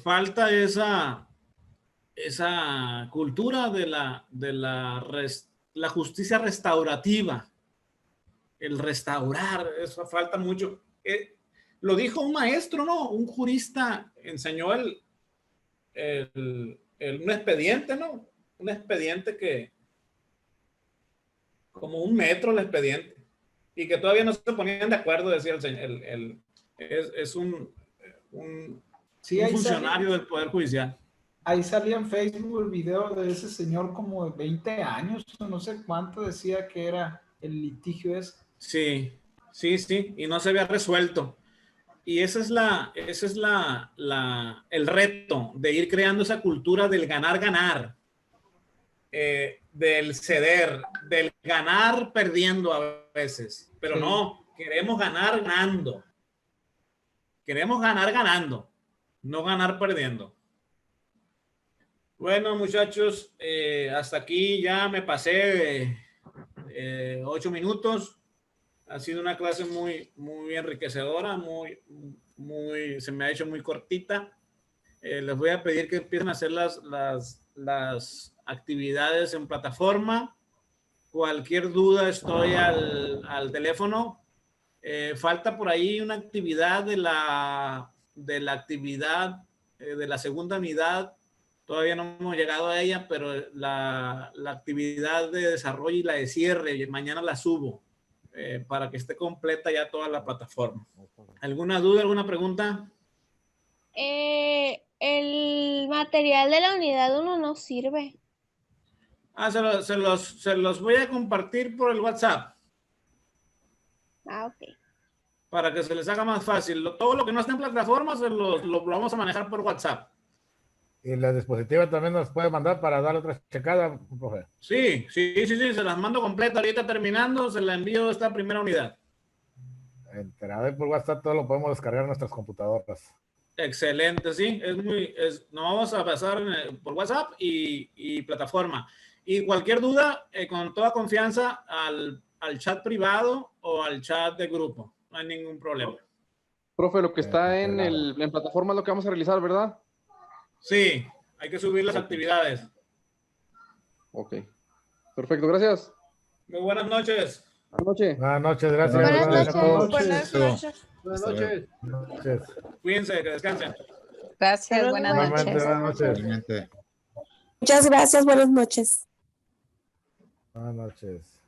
Falta esa cultura de la justicia restaurativa, el restaurar, eso falta mucho. Lo dijo un maestro, ¿no? Un jurista enseñó un expediente, ¿no? Un expediente como 1 metro el expediente. Y que todavía no se ponían de acuerdo, decía el señor. Es un funcionario del Poder Judicial. Ahí salía en Facebook el video de ese señor como de 20 años, no sé cuánto decía que era el litigio ese. Sí, y no se había resuelto. Y ese es el reto de ir creando esa cultura del ganar, del ceder, del ganar perdiendo a veces. Pero no, queremos ganar ganando. Queremos ganar ganando, no ganar perdiendo. Bueno, muchachos, hasta aquí ya me pasé 8 minutos. Ha sido una clase muy enriquecedora, se me ha hecho muy cortita. Les voy a pedir que empiecen a hacer las actividades en plataforma. Cualquier duda estoy al teléfono. Falta por ahí una actividad de la segunda unidad. Todavía no hemos llegado a ella, pero la actividad de desarrollo y la de cierre, mañana la subo para que esté completa ya toda la plataforma. ¿Alguna duda, alguna pregunta? El material de la unidad 1 no sirve. Se los voy a compartir por el WhatsApp. Ok. Para que se les haga más fácil. Todo lo que no está en plataforma lo vamos a manejar por WhatsApp. Y la dispositiva también nos puede mandar para darle otra checada, profe. Sí, se las mando completa. Ahorita terminando, se la envío esta primera unidad. Enterado y por WhatsApp todo lo podemos descargar en nuestras computadoras. Excelente, sí. Nos vamos a pasar por WhatsApp y plataforma. Y cualquier duda, con toda confianza, al chat privado o al chat de grupo. No hay ningún problema. Profe, lo que está en plataforma es lo que vamos a realizar, ¿verdad? Sí, hay que subir las actividades. Ok. Perfecto, gracias. Muy buenas noches. Buenas noches. Buenas noches, gracias. Buenas noches. a todos. Buenas noches. Buenas noches. Buenas noches. Cuídense, que descansen. Gracias, buenas Igualmente, noches. buenas noches. Igualmente. Muchas gracias, buenas noches. Buenas noches.